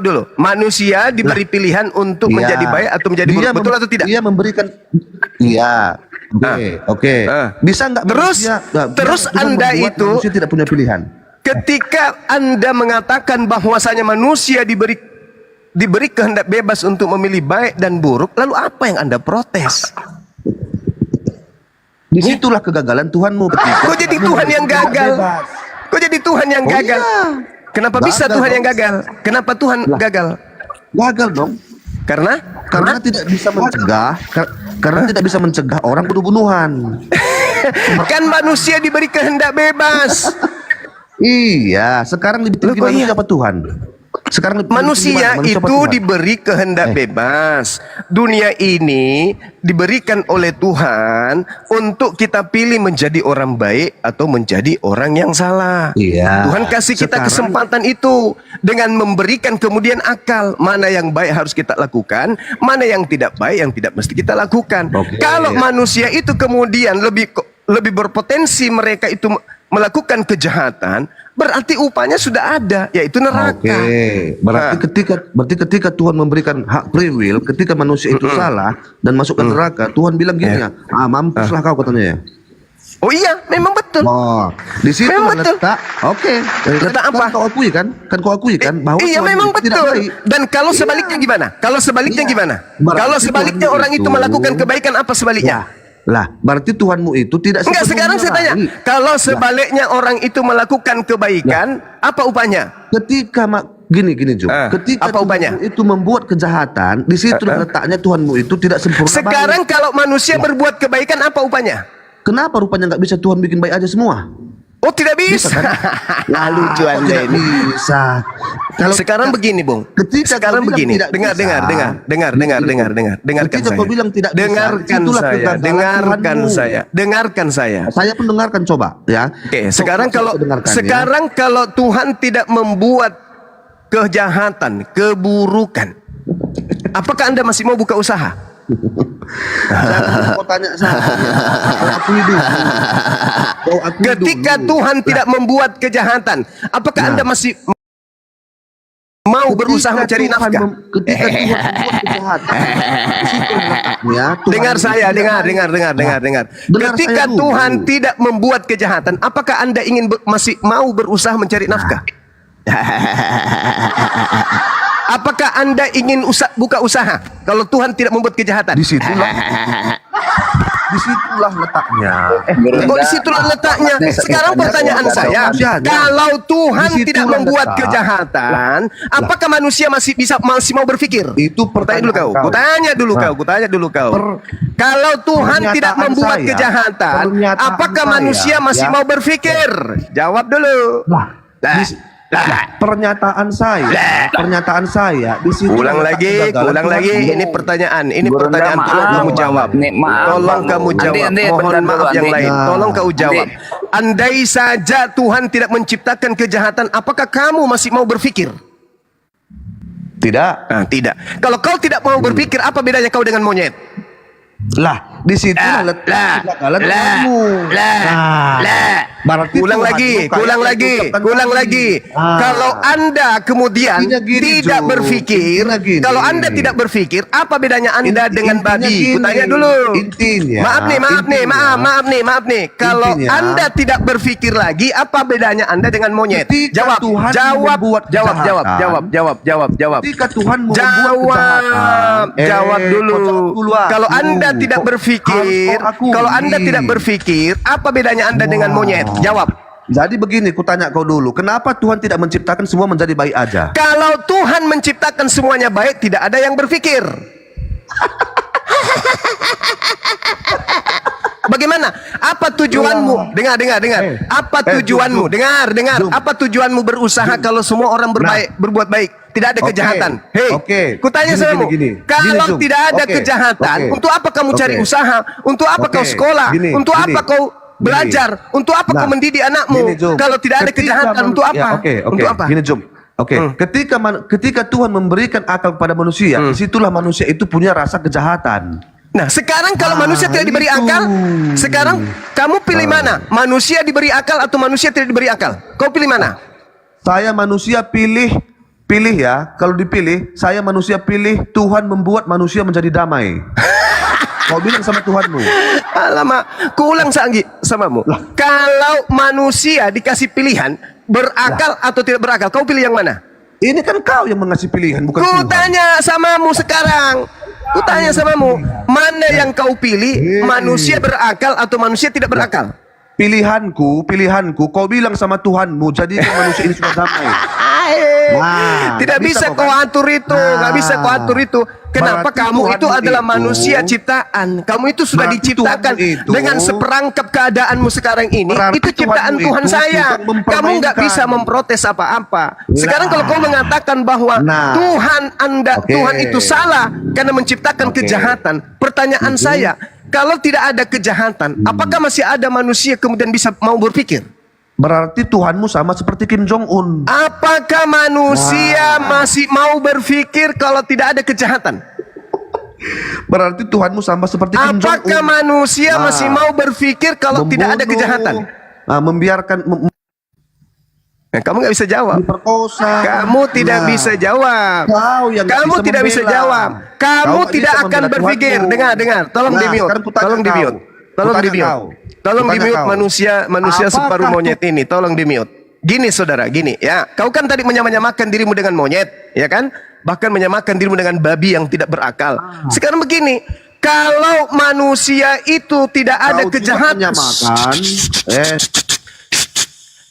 dulu. Manusia diberi pilihan untuk Iya. menjadi baik atau menjadi buruk. Betul atau tidak? Dia memberikan. Iya. Oke. Bisa nggak Terus Tuhan Anda membuat itu- manusia tidak punya pilihan? Ketika Anda mengatakan bahwasanya manusia diberi kehendak bebas untuk memilih baik dan buruk, lalu apa yang Anda protes? Disitulah kegagalan Tuhanmu. Kok jadi Tuhan yang gagal? Kok jadi Tuhan yang gagal? Kenapa bisa Gagal Tuhan yang dong. gagal? Kenapa Tuhan gagal? Gagal dong. Karena Karena tidak bisa mencegah. Karena tidak bisa mencegah orang bunuh-bunuhan. kan manusia diberi kehendak bebas. Iya. Sekarang lebih tinggi Loh, kok manusia iya? apa Tuhan? Sekarang lebih tinggi Manusia mana? Manusia apa itu Tuhan? diberi kehendak bebas. Dunia ini diberikan oleh Tuhan untuk kita pilih menjadi orang baik atau menjadi orang yang salah. Iya. Tuhan kasih kita Sekarang- kesempatan itu dengan memberikan kemudian akal. Mana yang baik harus kita lakukan, mana yang tidak baik yang tidak mesti kita lakukan. Oke. Kalau manusia itu kemudian lebih berpotensi mereka itu melakukan kejahatan, berarti upahnya sudah ada, yaitu neraka. Oke, berarti ketika Tuhan memberikan hak free will, ketika manusia itu salah dan masuk ke neraka, Tuhan bilang gini ya, mampuslah kau katanya ya. Oh iya, memang betul. Oh, di situ Memang betul. letak. Oke, Letak apa? Kan kau akui kan? Kan kau akui kan bahwa Iya Tuhan memang itu tidak betul. baik. Dan kalau sebaliknya gimana? Kalau sebaliknya Iya. gimana? Berarti Kalau sebaliknya Tuhan orang itu itu- melakukan kebaikan, apa sebaliknya? Lah, berarti Tuhanmu itu tidak Enggak, sekarang saya tanya. baik. Kalau sebaliknya orang itu melakukan kebaikan, apa upahnya? Ketika gini Jo, ketika apa upahnya? Tuhanmu itu membuat kejahatan, di situ letaknya Tuhanmu itu tidak sempurna. Sekarang baik. kalau manusia berbuat kebaikan, apa upahnya? Kenapa rupanya nggak bisa Tuhan bikin baik aja semua? Oh, tidak bisa. Lucu Kok Anda tidak ini. bisa. Kalau Sekarang begini, Bung. ketika Sekarang kau bilang begini. tidak Dengar. Dengarkan Ketika saya. kau bilang tidak bisa, Dengarkan itulah saya. kegagalan Dengarkan Tuhanmu. saya. Dengarkan saya. Saya pun dengarkan coba ya. Oke, sekarang Coba kalau dengarkan, ya. sekarang kalau Tuhan tidak membuat kejahatan, keburukan, apakah Anda masih mau buka usaha? Jangan kau tanya saya. Kau akui dulu. Kau akui Ketika dulu. Tuhan tidak membuat kejahatan, apakah Anda masih mau berusaha mencari nafkah? Ketika Tuhan membuat kejahatan, di situ letaknya Tuhan Dengar itu saya, tidak dengar. Dengar Ketika saya dulu. Tuhan tidak membuat kejahatan, apakah Anda ingin masih mau berusaha mencari nafkah? Apakah Anda ingin buka usaha kalau Tuhan tidak membuat kejahatan? Di situlah Disitulah letaknya. Kok di situ letaknya? Sekarang pertanyaan saya, kalau Tuhan Disitulah tidak membuat letak. kejahatan, apakah manusia masih mau berpikir? Itu Tanya dulu kau. pertanyaan kau. Kutanya dulu kau. Kutanya dulu kau. Kalau Tuhan tidak pernyataan membuat saya, kejahatan, pernyataan apakah saya, manusia masih ya. mau berpikir? Jawab dulu. Pernyataan saya di situ Ulang lagi. Ini pertanyaan. Tolong kamu jawab. Tolong kamu jawab. Mohon maaf yang lain. Tolong kau jawab. Andai saja Tuhan tidak menciptakan kejahatan, apakah kamu masih mau berpikir? Tidak. Nah, tidak. Kalau kau tidak mau berpikir, apa bedanya kau dengan monyet? Lah, di situlah letak kegagalan Tuhanmu. Berarti Ulang lagi. Kalau Anda kemudian Intinya gini, tidak Jo. berpikir, Intinya gini. kalau Anda tidak berpikir, apa bedanya Anda dengan Intinya babi? gini. Kutanya dulu. Intinya. Maaf nih. Kalau Intinya. Anda tidak berpikir lagi, apa bedanya Anda dengan monyet? Ketika Tuhan membuat Jawab. Ketika Tuhan mau membuat kejahatan, Jawab dulu. Kalau aku. Anda tidak berpikir, Harus kau akui. kalau Anda tidak berpikir, apa bedanya Anda dengan monyet? Jawab. Jadi begini, kutanya kau dulu, kenapa Tuhan tidak menciptakan semua menjadi baik aja? Kalau Tuhan menciptakan semuanya baik, tidak ada yang berpikir. Bagaimana? Apa tujuanmu? Dengar. Apa tujuanmu? Dengar. Apa tujuanmu berusaha kalau semua orang berbuat baik? Tidak ada kejahatan. Kutanya sama kamu. Kalau Jum. tidak ada kejahatan, untuk apa kamu cari usaha? Untuk apa kau sekolah? Untuk apa kau belajar? Untuk apa kau mendidik anakmu? Kalau tidak ada kejahatan, untuk apa? Untuk apa? Gini, Jum. Ketika Tuhan memberikan akal kepada manusia, disitulah manusia itu punya rasa kejahatan. Nah, sekarang kalau manusia tidak diberi akal, sekarang kamu pilih mana? Manusia diberi akal atau manusia tidak diberi akal? Kau pilih mana? Saya manusia pilih ya. Kalau dipilih, saya manusia pilih Tuhan membuat manusia menjadi damai. Kau bilang sama Tuhanmu. Alamak, kuulang lagi samamu. Kalau manusia dikasih pilihan berakal atau tidak berakal, kau pilih yang mana? Ini kan kau yang mengasih pilihan, bukan Tuhan. Kutanya samamu sekarang. Kutanya samamu, mana yang kau pilih? Manusia berakal atau manusia tidak berakal? Pilihanku, kau bilang sama Tuhanmu, jadikan manusia ini sudah damai. Tidak bisa kau atur itu, nggak bisa kau atur itu. Kenapa? Berarti Kamu itu Tuhanmu adalah itu- manusia ciptaan. Kamu itu sudah Berarti diciptakan Tuhanmu itu- dengan seperangkap keadaanmu sekarang ini. Berarti Itu ciptaan Tuhanmu Tuhan itu saya. sudah mempermainkan. Kamu nggak bisa memprotes apa-apa. Sekarang kalau kau mengatakan bahwa Nah. Tuhan itu salah karena menciptakan kejahatan. Pertanyaan saya, kalau tidak ada kejahatan, apakah masih ada manusia kemudian bisa mau berpikir? Berarti Tuhanmu sama seperti Kim Jong Un. Apakah manusia masih mau berpikir kalau tidak ada kejahatan? Berarti Tuhanmu sama seperti Kim Jong Un. Apakah manusia masih mau berpikir kalau tidak ada Membunuh, kejahatan? membiarkan Kamu nggak bisa jawab. diperkosa. Kamu tidak bisa jawab. Kau yang nggak Kamu bisa tidak bisa membela. jawab. Kau Kamu nggak tidak bisa akan membela berpikir. Tuhanmu. Dengar. Tolong Nah, di mute. sekarang kutanya Tolong di kau. mute. Tolong di Kutanya mute. kau. Tolong di Kutanya mute kau. manusia Apakah separuh monyet ini. Tolong di mute. Gini saudara, gini ya. Kau kan tadi menyamakan dirimu dengan monyet, ya kan? Bahkan menyamakan dirimu dengan babi yang tidak berakal. Sekarang begini, kalau manusia itu tidak ada Kau juga kejahatan, menyamakan.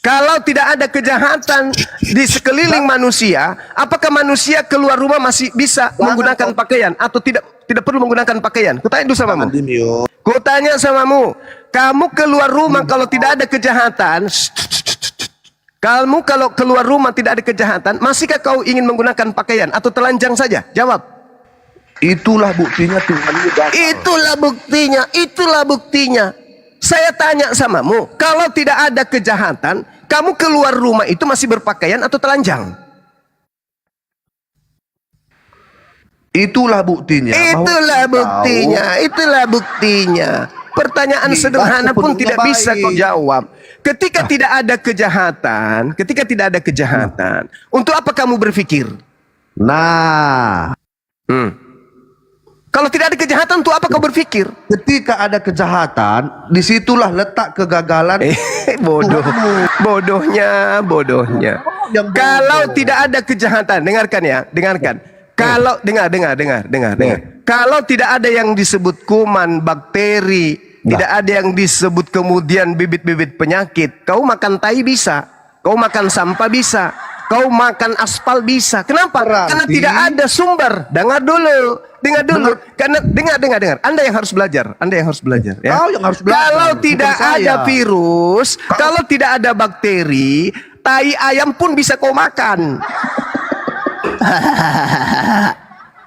kalau tidak ada kejahatan di sekeliling manusia, apakah manusia keluar rumah masih bisa menggunakan pakaian atau tidak perlu menggunakan pakaian? Kutanya dulu samamu. Kutanya samamu, kamu keluar rumah kalau tidak ada kejahatan, kamu kalau keluar rumah tidak ada kejahatan, masihkah kau ingin menggunakan pakaian atau telanjang saja? Jawab. Itulah buktinya Tuhan juga. Itulah buktinya. Saya tanya samamu, kalau tidak ada kejahatan, kamu keluar rumah itu masih berpakaian atau telanjang? Itulah buktinya. Itulah buktinya. Pertanyaan sederhana pun tidak bisa kau jawab. Ketika tidak ada kejahatan, untuk apa kamu berpikir? Nah, Kalau tidak ada kejahatan, untuk apa kau berpikir? ketika ada kejahatan, disitulah letak kegagalan. Bodohnya. Yang bodoh. Kalau tidak ada kejahatan, dengarkan. Kalau dengar. Kalau tidak ada yang disebut kuman, bakteri, Tidak ada yang disebut kemudian bibit-bibit penyakit. Kau makan tai bisa, kau makan sampah bisa, kau makan aspal bisa. Kenapa? Karena tidak ada sumber. Dengar dulu. Karena dengar. Anda yang harus belajar. Ya. Kau yang harus belajar, Kalau bukan tidak saya. ada virus, kalau tidak ada bakteri, tai ayam pun bisa kau makan.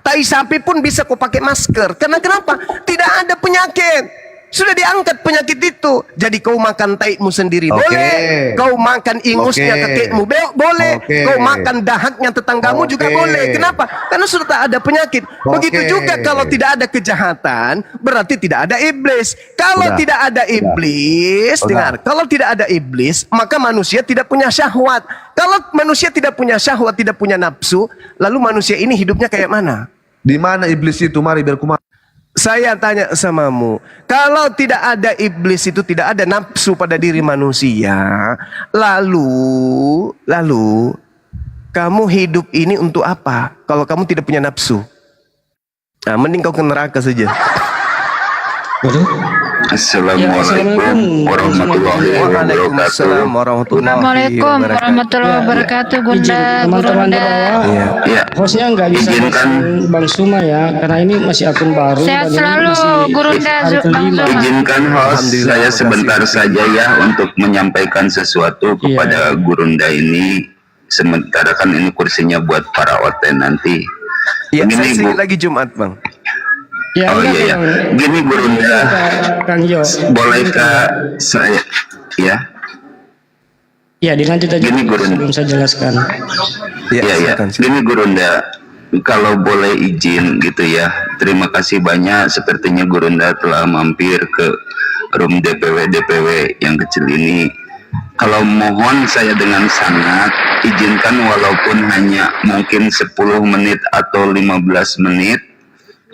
Tai sapi pun bisa kau pakai masker. Karena kenapa? Tidak ada penyakit. Sudah diangkat penyakit itu. Jadi kau makan taimu sendiri Oke. boleh. Kau makan ingusnya Oke. kakekmu boleh. Oke. Kau makan dahaknya tetanggamu juga Oke. boleh. Kenapa? Karena sudah tak ada penyakit. Begitu Oke. juga kalau tidak ada kejahatan, berarti tidak ada iblis. Kalau Udah. tidak ada iblis, Udah. dengar. Kalau tidak ada iblis, maka manusia tidak punya syahwat. Kalau manusia tidak punya syahwat, tidak punya nafsu, lalu manusia ini hidupnya kayak mana? Di mana iblis itu? Mari biar ku Saya tanya samamu, kalau tidak ada iblis itu tidak ada nafsu pada diri manusia, lalu kamu hidup ini untuk apa? Kalau kamu tidak punya nafsu, nah, mending kau ke neraka saja. Assalamualaikum warahmatullahi Waalaikumsalam wabarakatuh. warahmatullahi Assalamualaikum wabarakatuh. warahmatullahi wabarakatuh, Bunda. Izin teman-teman di bawah. Iya. Ya, Hostnya nggak bisa Izinkan. pesan Bang Suma ya, karena ini masih akun baru. Sehat dan ini selalu, masih Gurunda hari Bang kelima. Zuma. izinkan host Alhamdulillah, saya makasih. sebentar saja ya untuk menyampaikan sesuatu kepada Gurunda ini. Sementara kan ini kursinya buat para OT nanti. Ya, saya Begini, sedikit Bu. lagi Jumat, Bang. Ya, Oh enggak, iya ya. Bang. Gini Gurunda, Kang Yo. bolehkah saya ya? Ya, dilanjut aja Gini, Gurunda. sebelum saya jelaskan. Ya, Ya, ya. silakan. Gini Gurunda, kalau boleh izin gitu ya. Terima kasih banyak. Sepertinya Gurunda telah mampir ke room DPW yang kecil ini. Kalau mohon saya dengan sangat izinkan walaupun hanya mungkin 10 menit atau 15 menit.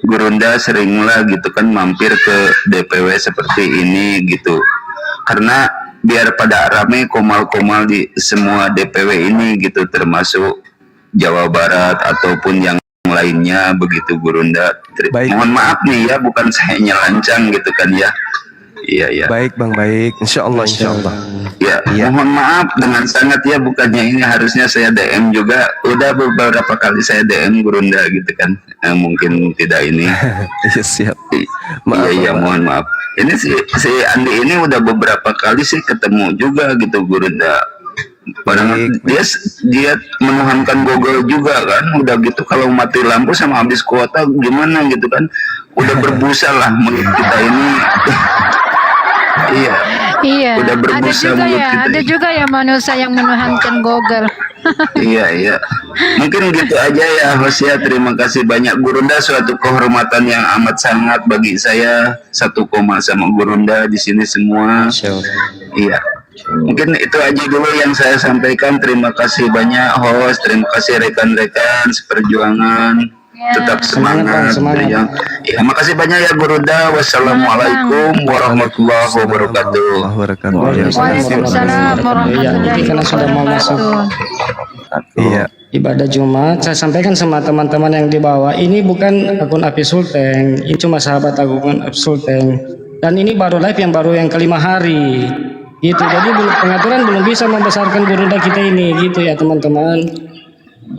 Gurunda seringlah gitu kan mampir ke DPW seperti ini gitu. Karena biar pada rame komal-komal di semua DPW ini gitu, termasuk Jawa Barat ataupun yang lainnya begitu Gurunda. Baik. Mohon maaf nih ya, bukan saya nyelancang gitu kan ya. Iya ya. Baik, Bang, baik. Insya Allah. Ya, mohon maaf dengan sangat ya, bukannya ini harusnya saya DM juga. Udah beberapa kali saya DM Gurunda gitu kan. Mungkin tidak ini. Iya, siap. Iya, iya, mohon maaf. Ini si Andi ini udah beberapa kali sih ketemu juga gitu Gurunda. Padahal Baik, dia menuhankan Google juga kan. Udah gitu kalau mati lampu sama habis kuota gimana gitu kan. Udah berbusa lah mulut kita ini. Iya. Iya, Udah ada berbusa juga mulut ya, kita ada ini. juga ya manusia yang menuhankan Google. Iya, iya. Mungkin gitu aja ya host ya. Terima kasih banyak Gurunda, suatu kehormatan yang amat sangat bagi saya. Satu koma sama Gurunda di sini semua. Iya. Mungkin itu aja dulu yang saya sampaikan. Terima kasih banyak host, terima kasih rekan-rekan seperjuangan. Ya. Tetap Semangat, Bang, semangat. semangat. Ya, makasih banyak ya Gurunda. Wassalamualaikum warahmatullahi wabarakatuh. Waalaikumsalam warahmatullahi Karena sudah mau masuk wabarakatuh. Iya. ibadah Jumat, saya sampaikan sama teman-teman yang di bawah, ini bukan akun Api Sulteng, ini cuma sahabat akun Api Sulteng. Dan ini baru live yang kelima hari. Gitu. Jadi pengaturan belum bisa membesarkan Gurunda kita ini gitu ya, teman-teman.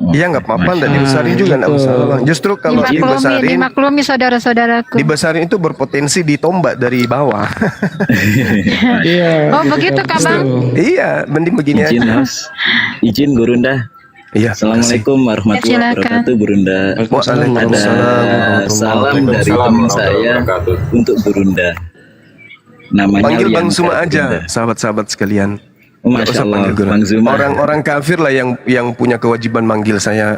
Iya, nggak apa-apa, dan dibesarin juga nggak gitu. masalah, Bang. Justru kalau dibesarin, Dimaklumi saudara-saudaraku. dibesarin itu berpotensi ditombak dari bawah. Iya. Oh, begitu, Kak, Bang? Iya, mending begini Izin aja. host, izin Gurunda. Iya. Assalamualaikum warahmatullahi Ya, silakan. wabarakatuh Gurunda. Waalaikumsalam Ada warahmatullahi salam dari teman saya untuk Gurunda. Namanya Panggil Bang Lianka Zuma aja, Gurunda. sahabat-sahabat sekalian. Oh, Nggak Masya usah Allah, panggil Gurunda. Bang Zuma. Orang-orang kafir lah yang punya kewajiban manggil saya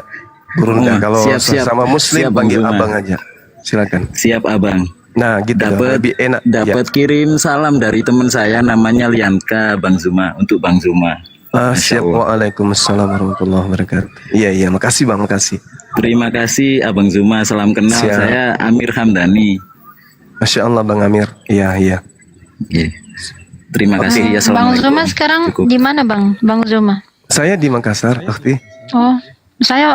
Gurunda. Oh, Kalau siap. sama Muslim Siap, Bang panggil Zuma. abang aja. Silakan. Siap abang. Nah, gitu dong, lebih enak. Dapat kirim salam dari teman saya namanya Lianka Bang Zuma untuk Bang Zuma. Ya. Masya Siap. Allah. Waalaikumsalam warahmatullahi wabarakatuh. Iya, makasih Bang, makasih. Terima kasih Abang Zuma. Salam kenal. Siap. Saya Amir Hamdani. Masya Allah Bang Amir. Iya. Oke. Terima kasih. Bang Assalamualaikum. Zuma sekarang Cukup. di mana, Bang? Bang Zuma. Saya di Makassar, Akhti. Oh, Saya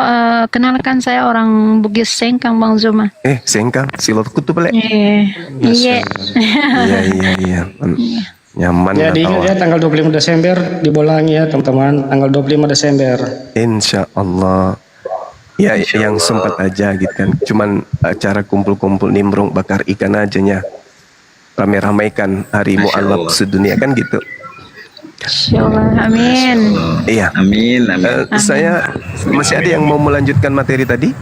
kenalkan, saya orang Bugis Sengkang, Bang Zuma. Sengkang, silotku tuh pelek. Iya. Iya. Nyaman Ya, lah diingat ya, kawan. tanggal 25 Desember dibolangi ya teman-teman, tanggal 25 Desember. Insya Allah. Ya, yang sempat aja gitu kan. Cuman acara kumpul-kumpul nimbrung bakar ikan aja nya. Rame-ramaikan hari mu'alaf sedunia kan gitu. Insyaallah. Amin. Iya. Amin, amin. Saya masih ada yang mau melanjutkan materi tadi.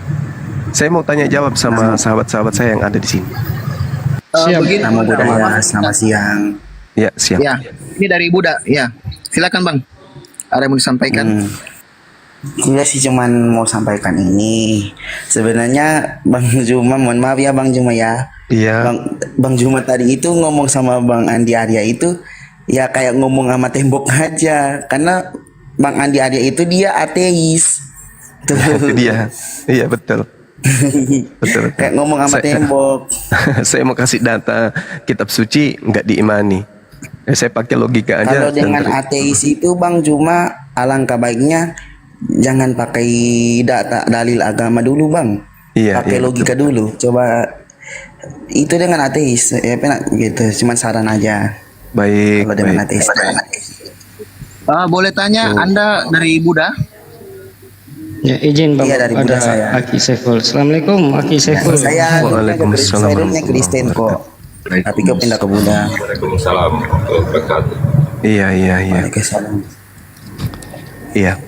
Saya mau tanya jawab sama sahabat-sahabat saya yang ada di sini. Siap. Begini, Namo Buddhaya, selamat siang. Ya, siap. ya, ini dari Buddha. Ya, silakan Bang. Ada yang mau disampaikan? Saya sih cuman mau sampaikan ini. Sebenarnya Bang Juma, mohon maaf ya Bang Juma ya. Iya. Bang Juma tadi itu ngomong sama Bang Andi Arya itu ya kayak ngomong sama tembok aja. Karena Bang Andi Arya itu dia ateis. Tuh. Itu dia. Iya, betul. Betul. Kayak ngomong sama tembok. Saya mau kasih data kitab suci nggak diimani. Saya pakai logika aja. Kalau dengan ateis itu Bang Juma, alangkah baiknya jangan pakai data dalil agama dulu Bang. Iya, Pakai iya, logika dulu. Coba itu dengan ateis ya penak gitu. Cuman saran aja. Baik, Kalau dengan baik. ateis. Boleh tanya, Anda dari Buddha? Ya, izin Bang, Iya, dari Buddha ada saya. Aki Saiful. Assalamualaikum Aki Saiful. Saya Waalaikumsalam dulunya Kristen kok. Tapi kau pindah ke Buddha. Iya. Waalaikumsalam. Iya.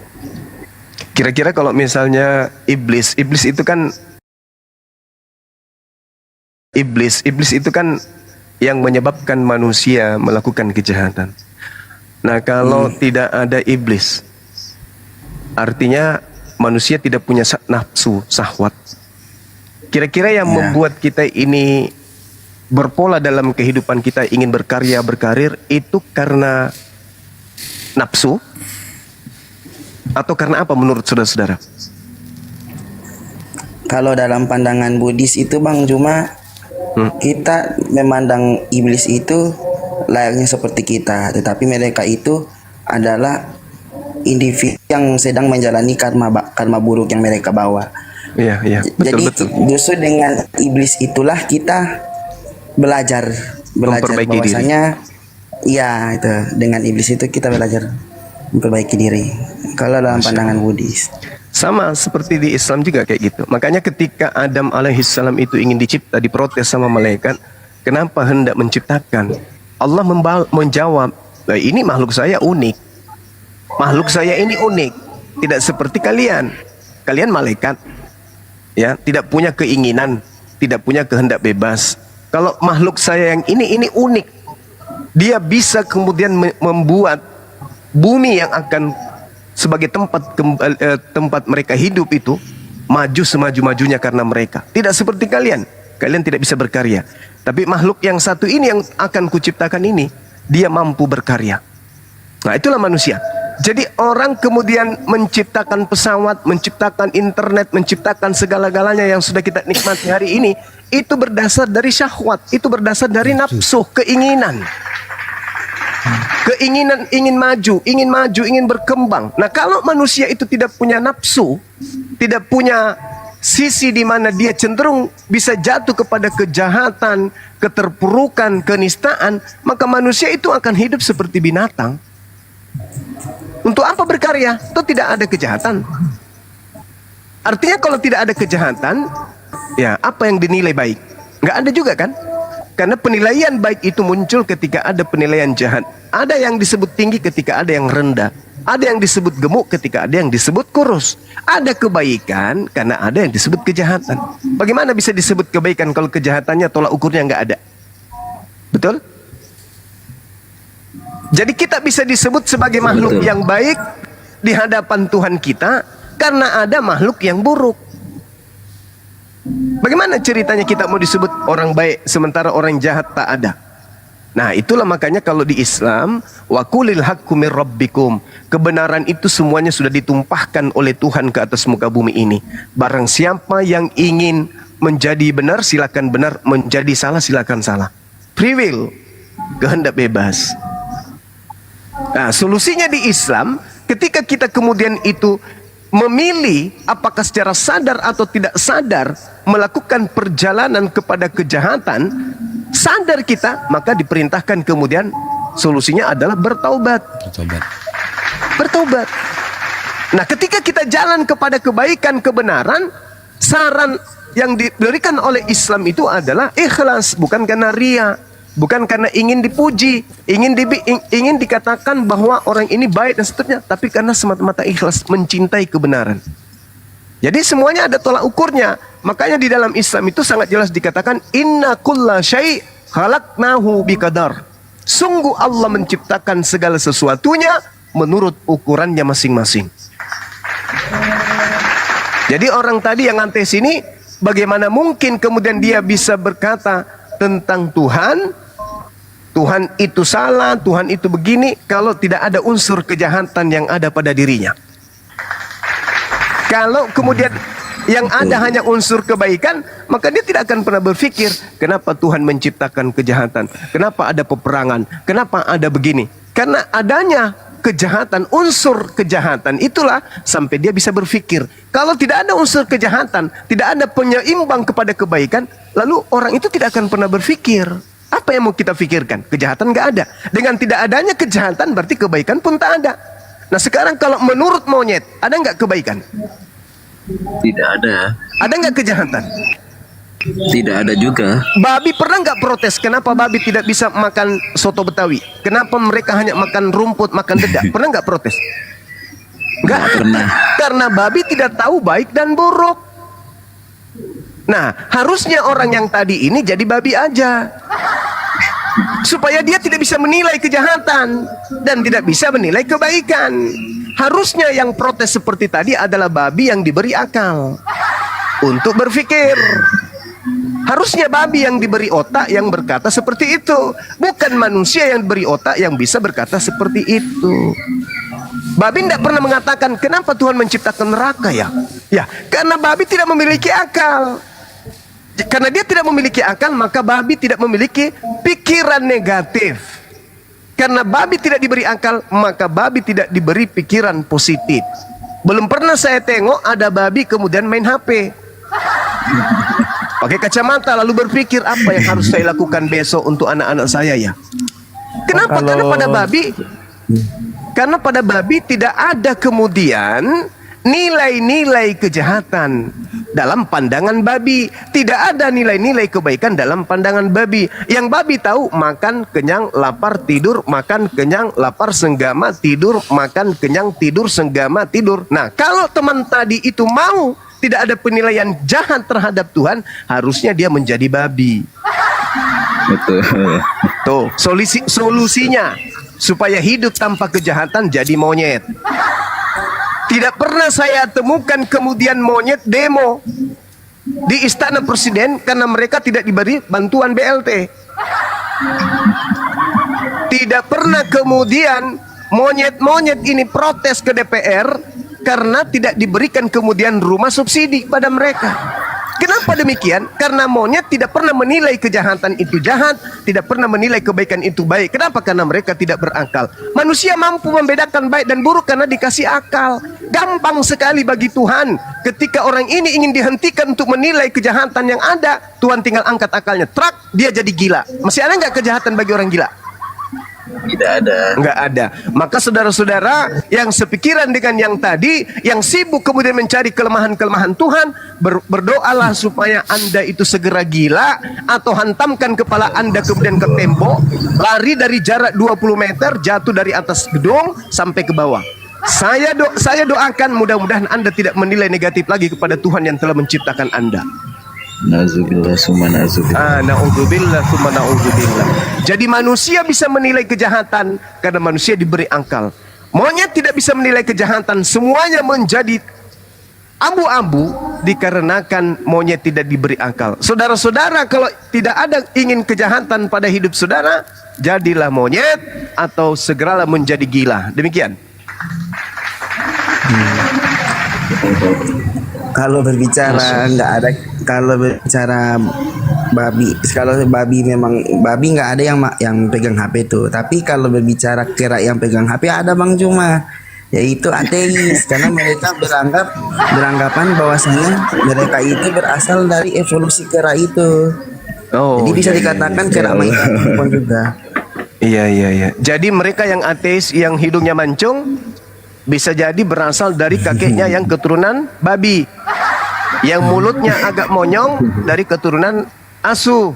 Kira-kira kalau misalnya iblis itu kan iblis itu kan yang menyebabkan manusia melakukan kejahatan. Nah, kalau tidak ada iblis, artinya manusia tidak punya nafsu, syahwat. Kira-kira yang membuat kita ini berpola dalam kehidupan kita, ingin berkarya, berkarir, itu karena nafsu atau karena apa menurut saudara-saudara? Kalau dalam pandangan Buddhis itu Bang Juma, kita memandang iblis itu layaknya seperti kita, tetapi mereka itu adalah individu yang sedang menjalani karma buruk yang mereka bawa. Iya, Jadi betul. justru dengan iblis itulah kita belajar Memperbaiki diri. bahwasanya iya itu dengan iblis itu kita belajar memperbaiki diri. Kalau dalam pandangan Buddhis. Sama seperti di Islam juga kayak gitu. Makanya ketika Adam alaihissalam itu ingin dicipta, diprotes sama malaikat, kenapa hendak menciptakan? Allah menjawab, ini makhluk saya unik. Makhluk saya ini unik, tidak seperti kalian. Kalian malaikat, ya, tidak punya keinginan, tidak punya kehendak bebas. Kalau makhluk saya yang ini unik. Dia bisa kemudian membuat bumi yang akan sebagai tempat mereka hidup itu maju semaju-majunya karena mereka. Tidak seperti kalian. Kalian tidak bisa berkarya. Tapi makhluk yang satu ini yang akan kuciptakan ini, dia mampu berkarya. Nah, itulah manusia. Jadi orang kemudian menciptakan pesawat, menciptakan internet, menciptakan segala-galanya yang sudah kita nikmati hari ini, itu berdasar dari syahwat, itu berdasar dari nafsu, keinginan. Keinginan ingin maju, ingin berkembang. Nah, kalau manusia itu tidak punya nafsu, tidak punya sisi di mana dia cenderung bisa jatuh kepada kejahatan, keterpurukan, kenistaan, maka manusia itu akan hidup seperti binatang. Untuk apa berkarya? Itu tidak ada kejahatan. Artinya kalau tidak ada kejahatan, ya apa yang dinilai baik? Nggak ada juga kan? Karena penilaian baik itu muncul ketika ada penilaian jahat. Ada yang disebut tinggi ketika ada yang rendah. Ada yang disebut gemuk ketika ada yang disebut kurus. Ada kebaikan karena ada yang disebut kejahatan. Bagaimana bisa disebut kebaikan kalau kejahatannya tolak ukurnya nggak ada? Betul? Jadi kita bisa disebut sebagai makhluk yang baik di hadapan Tuhan kita karena ada makhluk yang buruk. Bagaimana ceritanya kita mau disebut orang baik sementara orang jahat tak ada? Nah, itulah makanya kalau di Islam, wa qulil haqqu mir rabbikum, kebenaran itu semuanya sudah ditumpahkan oleh Tuhan ke atas muka bumi ini. Barang siapa yang ingin menjadi benar silakan benar, menjadi salah silakan salah. Free will, kehendak bebas. Nah, solusinya di Islam, ketika kita kemudian itu memilih apakah secara sadar atau tidak sadar melakukan perjalanan kepada kejahatan, sadar kita, maka diperintahkan kemudian solusinya adalah bertaubat. Bertaubat. Nah, ketika kita jalan kepada kebaikan, kebenaran, saran yang diberikan oleh Islam itu adalah ikhlas, bukan karena ria, bukan karena ingin dipuji, ingin dikatakan bahwa orang ini baik dan seterusnya, tapi karena semata-mata ikhlas mencintai kebenaran. Jadi semuanya ada tolak ukurnya. Makanya di dalam Islam itu sangat jelas dikatakan inna kulla syai' khalaqnahu biqadar. Sungguh Allah menciptakan segala sesuatunya menurut ukurannya masing-masing. Jadi orang tadi yang antes ini, bagaimana mungkin kemudian dia bisa berkata tentang Tuhan, Tuhan itu salah, Tuhan itu begini, kalau tidak ada unsur kejahatan yang ada pada dirinya. Kalau kemudian yang ada hanya unsur kebaikan, maka dia tidak akan pernah berpikir, kenapa Tuhan menciptakan kejahatan, kenapa ada peperangan, kenapa ada begini. Karena adanya kejahatan, unsur kejahatan itulah sampai dia bisa berpikir. Kalau tidak ada unsur kejahatan, tidak ada penyeimbang kepada kebaikan, lalu orang itu tidak akan pernah berpikir. Apa yang mau kita pikirkan? Kejahatan nggak ada. Dengan tidak adanya kejahatan berarti kebaikan pun tak ada. Nah sekarang kalau menurut monyet, ada nggak kebaikan? Tidak ada. Ada nggak kejahatan? Tidak ada juga. Babi pernah nggak protes kenapa babi tidak bisa makan soto Betawi? Kenapa mereka hanya makan rumput, makan dedak? Pernah nggak protes? Nggak pernah. Karena babi tidak tahu baik dan buruk. Nah, harusnya orang yang tadi ini jadi babi aja, supaya dia tidak bisa menilai kejahatan dan tidak bisa menilai kebaikan. Harusnya yang protes seperti tadi adalah babi yang diberi akal untuk berpikir. Harusnya babi yang diberi otak yang berkata seperti itu, bukan manusia yang diberi otak yang bisa berkata seperti itu. Babi tidak pernah mengatakan kenapa Tuhan menciptakan neraka ya? Ya, karena babi tidak memiliki akal. Karena dia tidak memiliki akal, maka babi tidak memiliki pikiran negatif. Karena babi tidak diberi akal, maka babi tidak diberi pikiran positif. Belum pernah saya tengok ada babi kemudian main HP, pakai kacamata lalu berpikir apa yang harus saya lakukan besok untuk anak-anak saya ya. Kenapa? Karena pada babi tidak ada kemudian nilai-nilai kejahatan dalam pandangan babi. Tidak ada nilai-nilai kebaikan dalam pandangan babi. Yang babi tahu makan, kenyang, lapar, tidur, makan, kenyang, lapar, senggama, tidur, makan, kenyang, tidur, senggama, tidur. Nah, kalau teman tadi itu mau tidak ada penilaian jahat terhadap Tuhan, harusnya dia menjadi babi. Betul. Tuh, solusinya supaya hidup tanpa kejahatan jadi monyet. Tidak pernah saya temukan kemudian monyet demo di Istana Presiden karena mereka tidak diberi bantuan BLT. Tidak pernah kemudian monyet-monyet ini protes ke DPR karena tidak diberikan kemudian rumah subsidi pada mereka. Kenapa demikian? Karena monyet tidak pernah menilai kejahatan itu jahat, tidak pernah menilai kebaikan itu baik. Kenapa? Karena mereka tidak berakal. Manusia mampu membedakan baik dan buruk karena dikasih akal. Gampang sekali bagi Tuhan. Ketika orang ini ingin dihentikan untuk menilai kejahatan yang ada, Tuhan tinggal angkat akalnya, trak, dia jadi gila. Masih ada nggak kejahatan bagi orang gila? Tidak ada. Nggak ada. Maka saudara-saudara yang sepikiran dengan yang tadi, yang sibuk kemudian mencari kelemahan-kelemahan Tuhan, berdoalah supaya Anda itu segera gila, atau hantamkan kepala Anda kemudian ke tembok, lari dari jarak 20 meter, jatuh dari atas gedung sampai ke bawah. Saya doakan mudah-mudahan Anda tidak menilai negatif lagi kepada Tuhan yang telah menciptakan Anda. Nauzubillah summa nauzubillah. Na'udzubillah summa na'udzubillah. Jadi manusia bisa menilai kejahatan karena manusia diberi akal. Monyet tidak bisa menilai kejahatan, semuanya menjadi abu-abu dikarenakan monyet tidak diberi akal. Saudara-saudara, kalau tidak ada ingin kejahatan pada hidup saudara, jadilah monyet atau segeralah menjadi gila. Demikian. Kalau berbicara nggak ada, kalau berbicara babi, kalau babi memang babi nggak ada yang pegang HP tuh. Tapi kalau berbicara kera yang pegang HP ada Bang, cuma yaitu ateis karena mereka beranggapan bahwasanya mereka itu berasal dari evolusi kera itu. Oh, Jadi bisa iya, dikatakan kera pun juga. Iya. Jadi mereka yang ateis yang hidungnya mancung bisa jadi berasal dari kakeknya yang keturunan babi. Yang mulutnya agak monyong dari keturunan asu.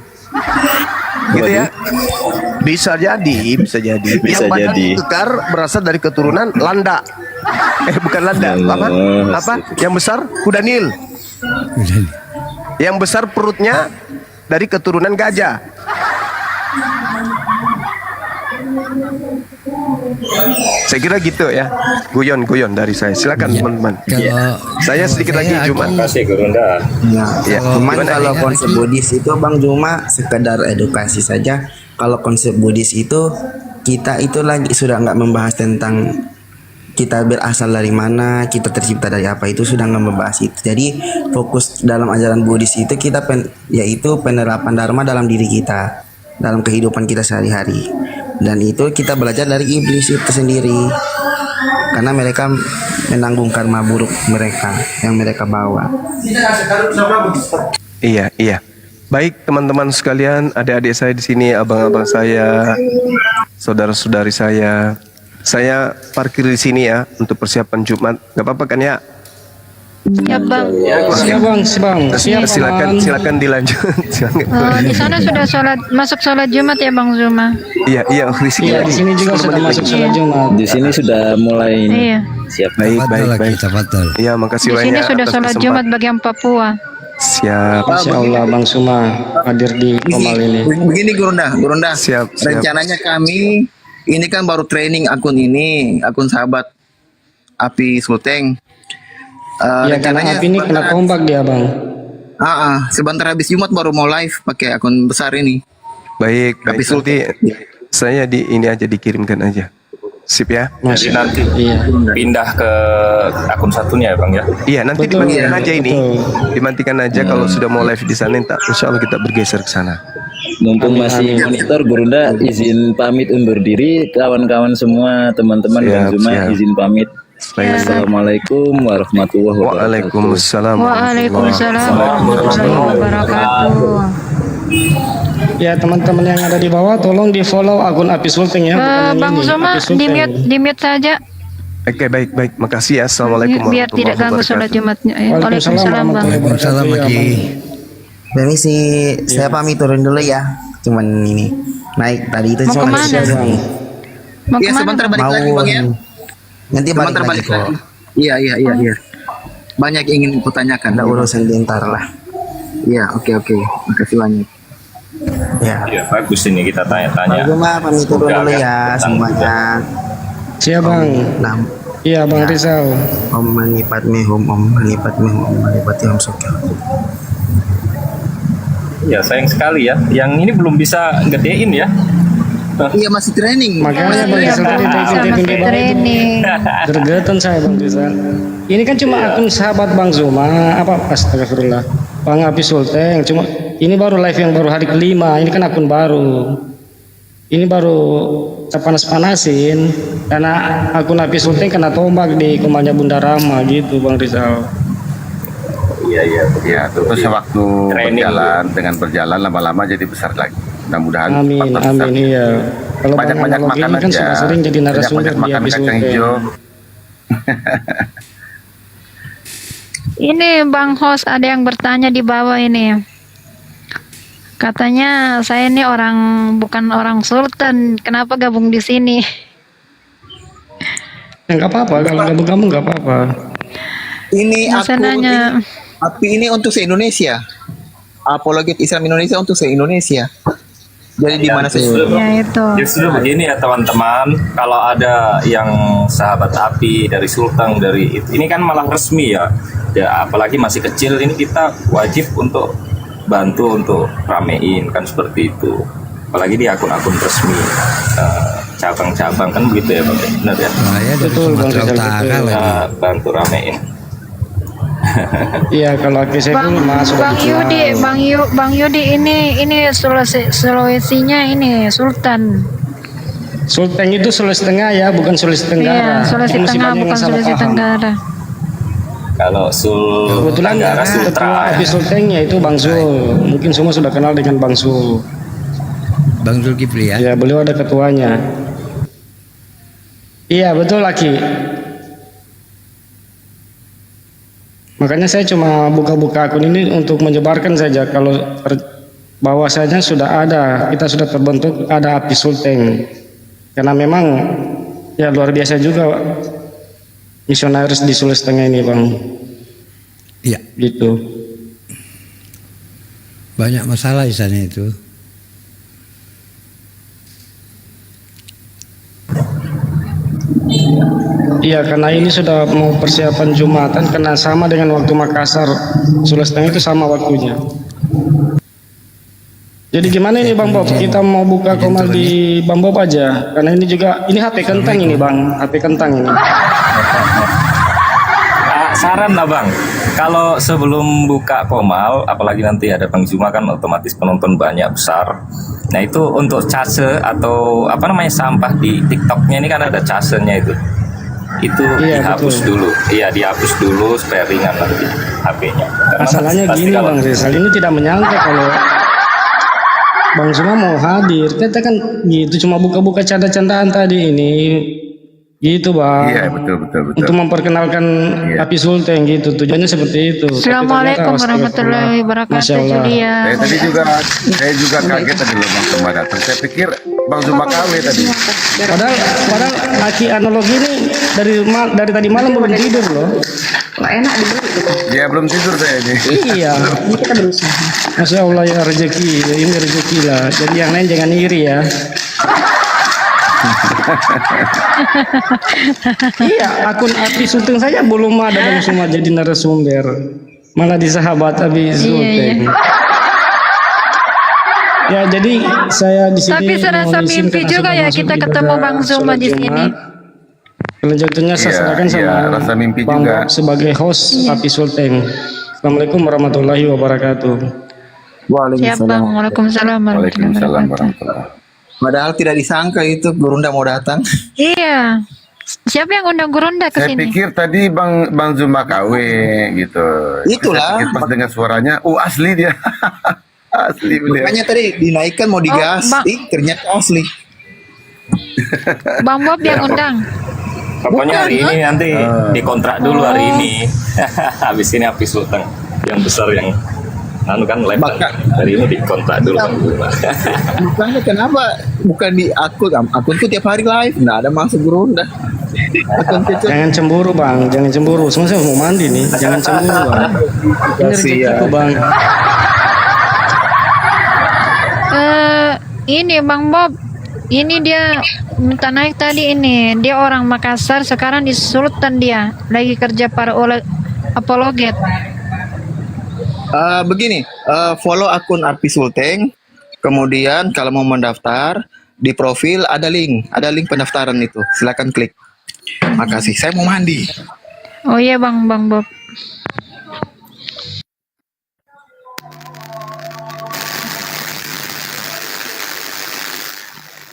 Gitu ya. Bisa jadi. Yang badan kekar berasal dari keturunan landa. Bukan landa, apa? Yang besar kuda Nil. Yang besar perutnya dari keturunan gajah. Saya kira gitu ya. Guyon dari saya. Silakan teman-teman. Saya sedikit lagi Juma. Ya, cuman kalau konsep Buddhis itu Bang Juma sekedar edukasi saja. Kalau konsep Buddhis itu kita itu lagi sudah nggak membahas tentang kita berasal dari mana, kita tercipta dari apa, itu sudah nggak membahas itu. Jadi fokus dalam ajaran Buddhis itu kita yaitu penerapan dharma dalam diri kita, dalam kehidupan kita sehari-hari. Dan itu kita belajar dari iblis itu sendiri. Karena mereka menanggung karma buruk mereka yang mereka bawa. Iya. Baik teman-teman sekalian, adik-adik saya di sini, abang-abang saya, saudara-saudari saya. Saya parkir di sini ya untuk persiapan Jumat. Gak apa-apa kan ya? Ya bang. Siap, Silakan dilanjut. Di sana sudah masuk sholat Jumat ya Bang Zuma? Iya, Rizky. Iya, di sini juga sudah masuk sholat Jumat. Di sini sudah mulai Iya. siap. Baik. Iya, makasih Di banyak. sini sudah atas sholat kesempatan. Jumat bagian Papua. Siap. Insya Allah Bang Suma hadir di Komal ini. Begini Gurunda, Siap. rencananya kami ini kan baru training akun sahabat Api Sulteng. Ya karena api ini kena tombak dia Bang. Sebentar habis Jumat baru mau live pakai akun besar ini. Baik. Tapi Nanti saya di ini aja dikirimkan aja. Sip ya. Masih nanti iya. pindah ke akun satunya ya Bang ya. Iya, nanti Betul, dimatikan aja ini. betul. Dimatikan aja kalau sudah mau live di sana, insya Allah kita bergeser ke sana. Mumpung masih monitor, Gurunda izin pamit undur diri. Kawan-kawan semua, teman-teman Bang Zuma izin pamit. Baik. Assalamualaikum warahmatullahi wabarakatuh. Waalaikumsalam. Waalaikumsalam warahmatullahi wabarakatuh. Ya teman-teman yang ada di bawah tolong di follow akun Api Sulteng ya. bukan Bang ini, Zuma Api Sulteng. di mute saja Oke, baik. Makasih ya. Assalamualaikum biar tidak ganggu sholat Jumatnya. Waalaikumsalam Bang. Waalaikumsalam Aki. Permisi, saya pamit turun dulu ya. Cuman ini naik tadi itu Mau cuma kemana? Mau Iya kemana? sebentar balik mau lagi Bang ya. nanti Sebentar balik kok. lagi. Iya. Banyak yang ingin kutanyakan. Ada urusan diantar lah. Iya, oke. Makasih banyak. Ya. Ya bagus ini kita Bang tanya-tanya. Juma pamit turun dulu ya Tentang semuanya. Siap Bang. Nam. Iya Bang Rizal. Om mani padme hum, om mani padme hum, om mani padme hum sokya. Ya sayang sekali ya. Yang ini belum bisa gedein ya. Iya masih training. Makanya Bang Rizal tadi typing di bawah itu. Training. Gergetan saya Bang Rizal. Ini kan cuma akun sahabat Bang Zuma, astagfirullah. Bang Api Sulteng, cuma ini baru live yang baru hari kelima, ini kan akun baru. Ini baru panas-panasin karena akun Api Sulteng kena tombak di komalnya Bunda Rama gitu Bang Rizal. Iya. Terus waktu Training berjalan lama-lama jadi besar lagi. Mudah-mudahan Amin, iya. Kalau banyak-banyak Bang makan Analog ini kan aja. sudah sering jadi narasumber Banyak di makan Api kacang Sulteng. hijau. Ini Bang Host ada yang bertanya di bawah ini. Katanya saya ini bukan orang Sultan, kenapa gabung di sini? Enggak apa-apa, kalau gabung kamu enggak apa-apa. Ini Saya akun nanya. Api ini untuk se-Indonesia. Apologet Islam Indonesia untuk se-Indonesia. Jadi di mana saja. Ya itu. Justru begini ya teman-teman, kalau ada yang sahabat Api dari Sultan dari ini kan malah resmi ya. Ya apalagi masih kecil ini kita wajib untuk bantu untuk ramein kan seperti itu. Apalagi di akun-akun resmi cabang-cabang kan begitu ya Bang. Benar ya? Betul Bang Rizal, betul. Bantu ramein. Iya, kalau Aki Sekul masuk. Bang Yudi ini Sulawesinya ini Sultan. Sulteng itu Sulawesi Tengah ya, bukan Sulawesi Iya, Tenggara. Sulawesi Itu masih Tengah banyak yang bukan salah Sulawesi paham. Tenggara. Kalau Kebetulan Tenggara ketua Sutra ya. Api Sultengnya itu Bang Sul. Mungkin semua sudah kenal dengan Bang Sul. Bang Zulkifli ya. Ya, beliau ada ketuanya. Iya, betul Laki. Makanya saya cuma buka-buka akun ini untuk menyebarkan saja kalau bahwasanya sudah ada, kita sudah terbentuk ada Api Sulteng. Karena memang ya luar biasa juga misionaris di Sulawesi Tengah ini, Bang. Iya. Gitu. Banyak masalah di sana itu. Iya, karena ini sudah mau persiapan Jumatan, karena sama dengan waktu Makassar, Sulawesi Tengah itu sama waktunya. Jadi gimana ini Bang Bob? Kita mau buka komal di Bang Bob aja, karena ini juga ini HP kentang ini Bang, HP kentang ini. Saran lah Bang, kalau sebelum buka komal, apalagi nanti ada Bang Zuma kan otomatis penonton banyak besar. Nah itu untuk case atau apa namanya sampah di TikToknya ini kan ada casenya itu. Itu Iya, dihapus betul. dulu. Iya dihapus dulu supaya ringan nanti HP-nya. Karena Masalahnya pasti gini kalau- Bang Rizal, ini tidak menyangka kalau Bang Zuma mau hadir. Kita kan gitu cuma buka-buka canda-candaan tadi ini. Gitu Bang. Iya, betul. Untuk memperkenalkan Api Sulteng gitu. Tujuannya seperti itu. Tapi Assalamualaikum ternyata, warahmatullahi Masya wabarakatuh, Allah. Julia. Saya juga kaget tadi loh Bang Zuma datang. Saya pikir Bang Zuma KW tadi. Padahal Aki analogi ini dari tadi malam belum tidur loh. Ya belum tidur saya ini. Iya. Ini kita berusaha. Masya Allah ya rezeki. Ya, ini rezeki lah. Jadi yang lain jangan iri ya. Iya, akun Api Sulteng saya belum ada Bang Zuma jadi narasumber. Malah di sahabat Api Sulteng. Ya, jadi saya di sini Tapi serasa mohon izin mimpi karena juga sudah ya masuk kita di ketemu ibadah Bang Zuma sholat di sini. Jumat. Selanjutnya saya Iya, serahkan sama iya, rasa mimpi Bang juga. Bob sebagai host Api Sulteng. Assalamualaikum warahmatullahi wabarakatuh. Siap Bang, Waalaikumsalam Waalaikumsalam warahmatullahi wabarakatuh. warahmatullahi. Padahal tidak disangka itu Gurunda mau datang. Iya. Siapa yang undang Gurunda ke Saya sini? pikir tadi Bang Zuma KW gitu. Itulah. Saya pikir pas dengar suaranya, asli dia. Asli beliau. Makanya tadi dinaikkan mau digas, Bang. ternyata asli. Bang Bob yang undang. Pokoknya hari ini nanti dikontrak dulu hari ini. Habis ini Api Sulteng yang besar yang kan live hari ini dikontrak dulu Bang Zuma. Makanya kenapa bukan di akunku tiap hari live, nggak ada masuk Gurunda. Akun itu Jangan cemburu Bang, jangan cemburu. Semua saya mau mandi nih, jangan cemburu Bang. Ini rezekiku Bang. Ini Bang Bob, ini dia minta naik tadi ini. Dia orang Makassar, sekarang di Sultan dia. Lagi kerja para apologet. begini, follow akun Api Sulteng. Kemudian kalau mau mendaftar di profil ada link pendaftaran itu. Silakan klik. Makasih. Saya mau mandi. Oh iya Bang Bob.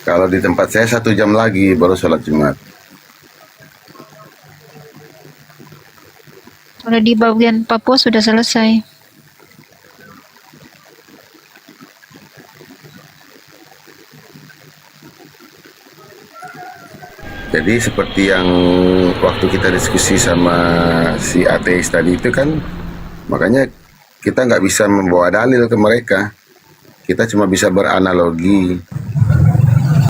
Kalau di tempat saya 1 jam lagi baru sholat Jumat. Kalau di bagian Papua sudah selesai. Jadi seperti yang waktu kita diskusi sama si ateis tadi itu kan, makanya kita nggak bisa membawa dalil ke mereka. Kita cuma bisa beranalogi.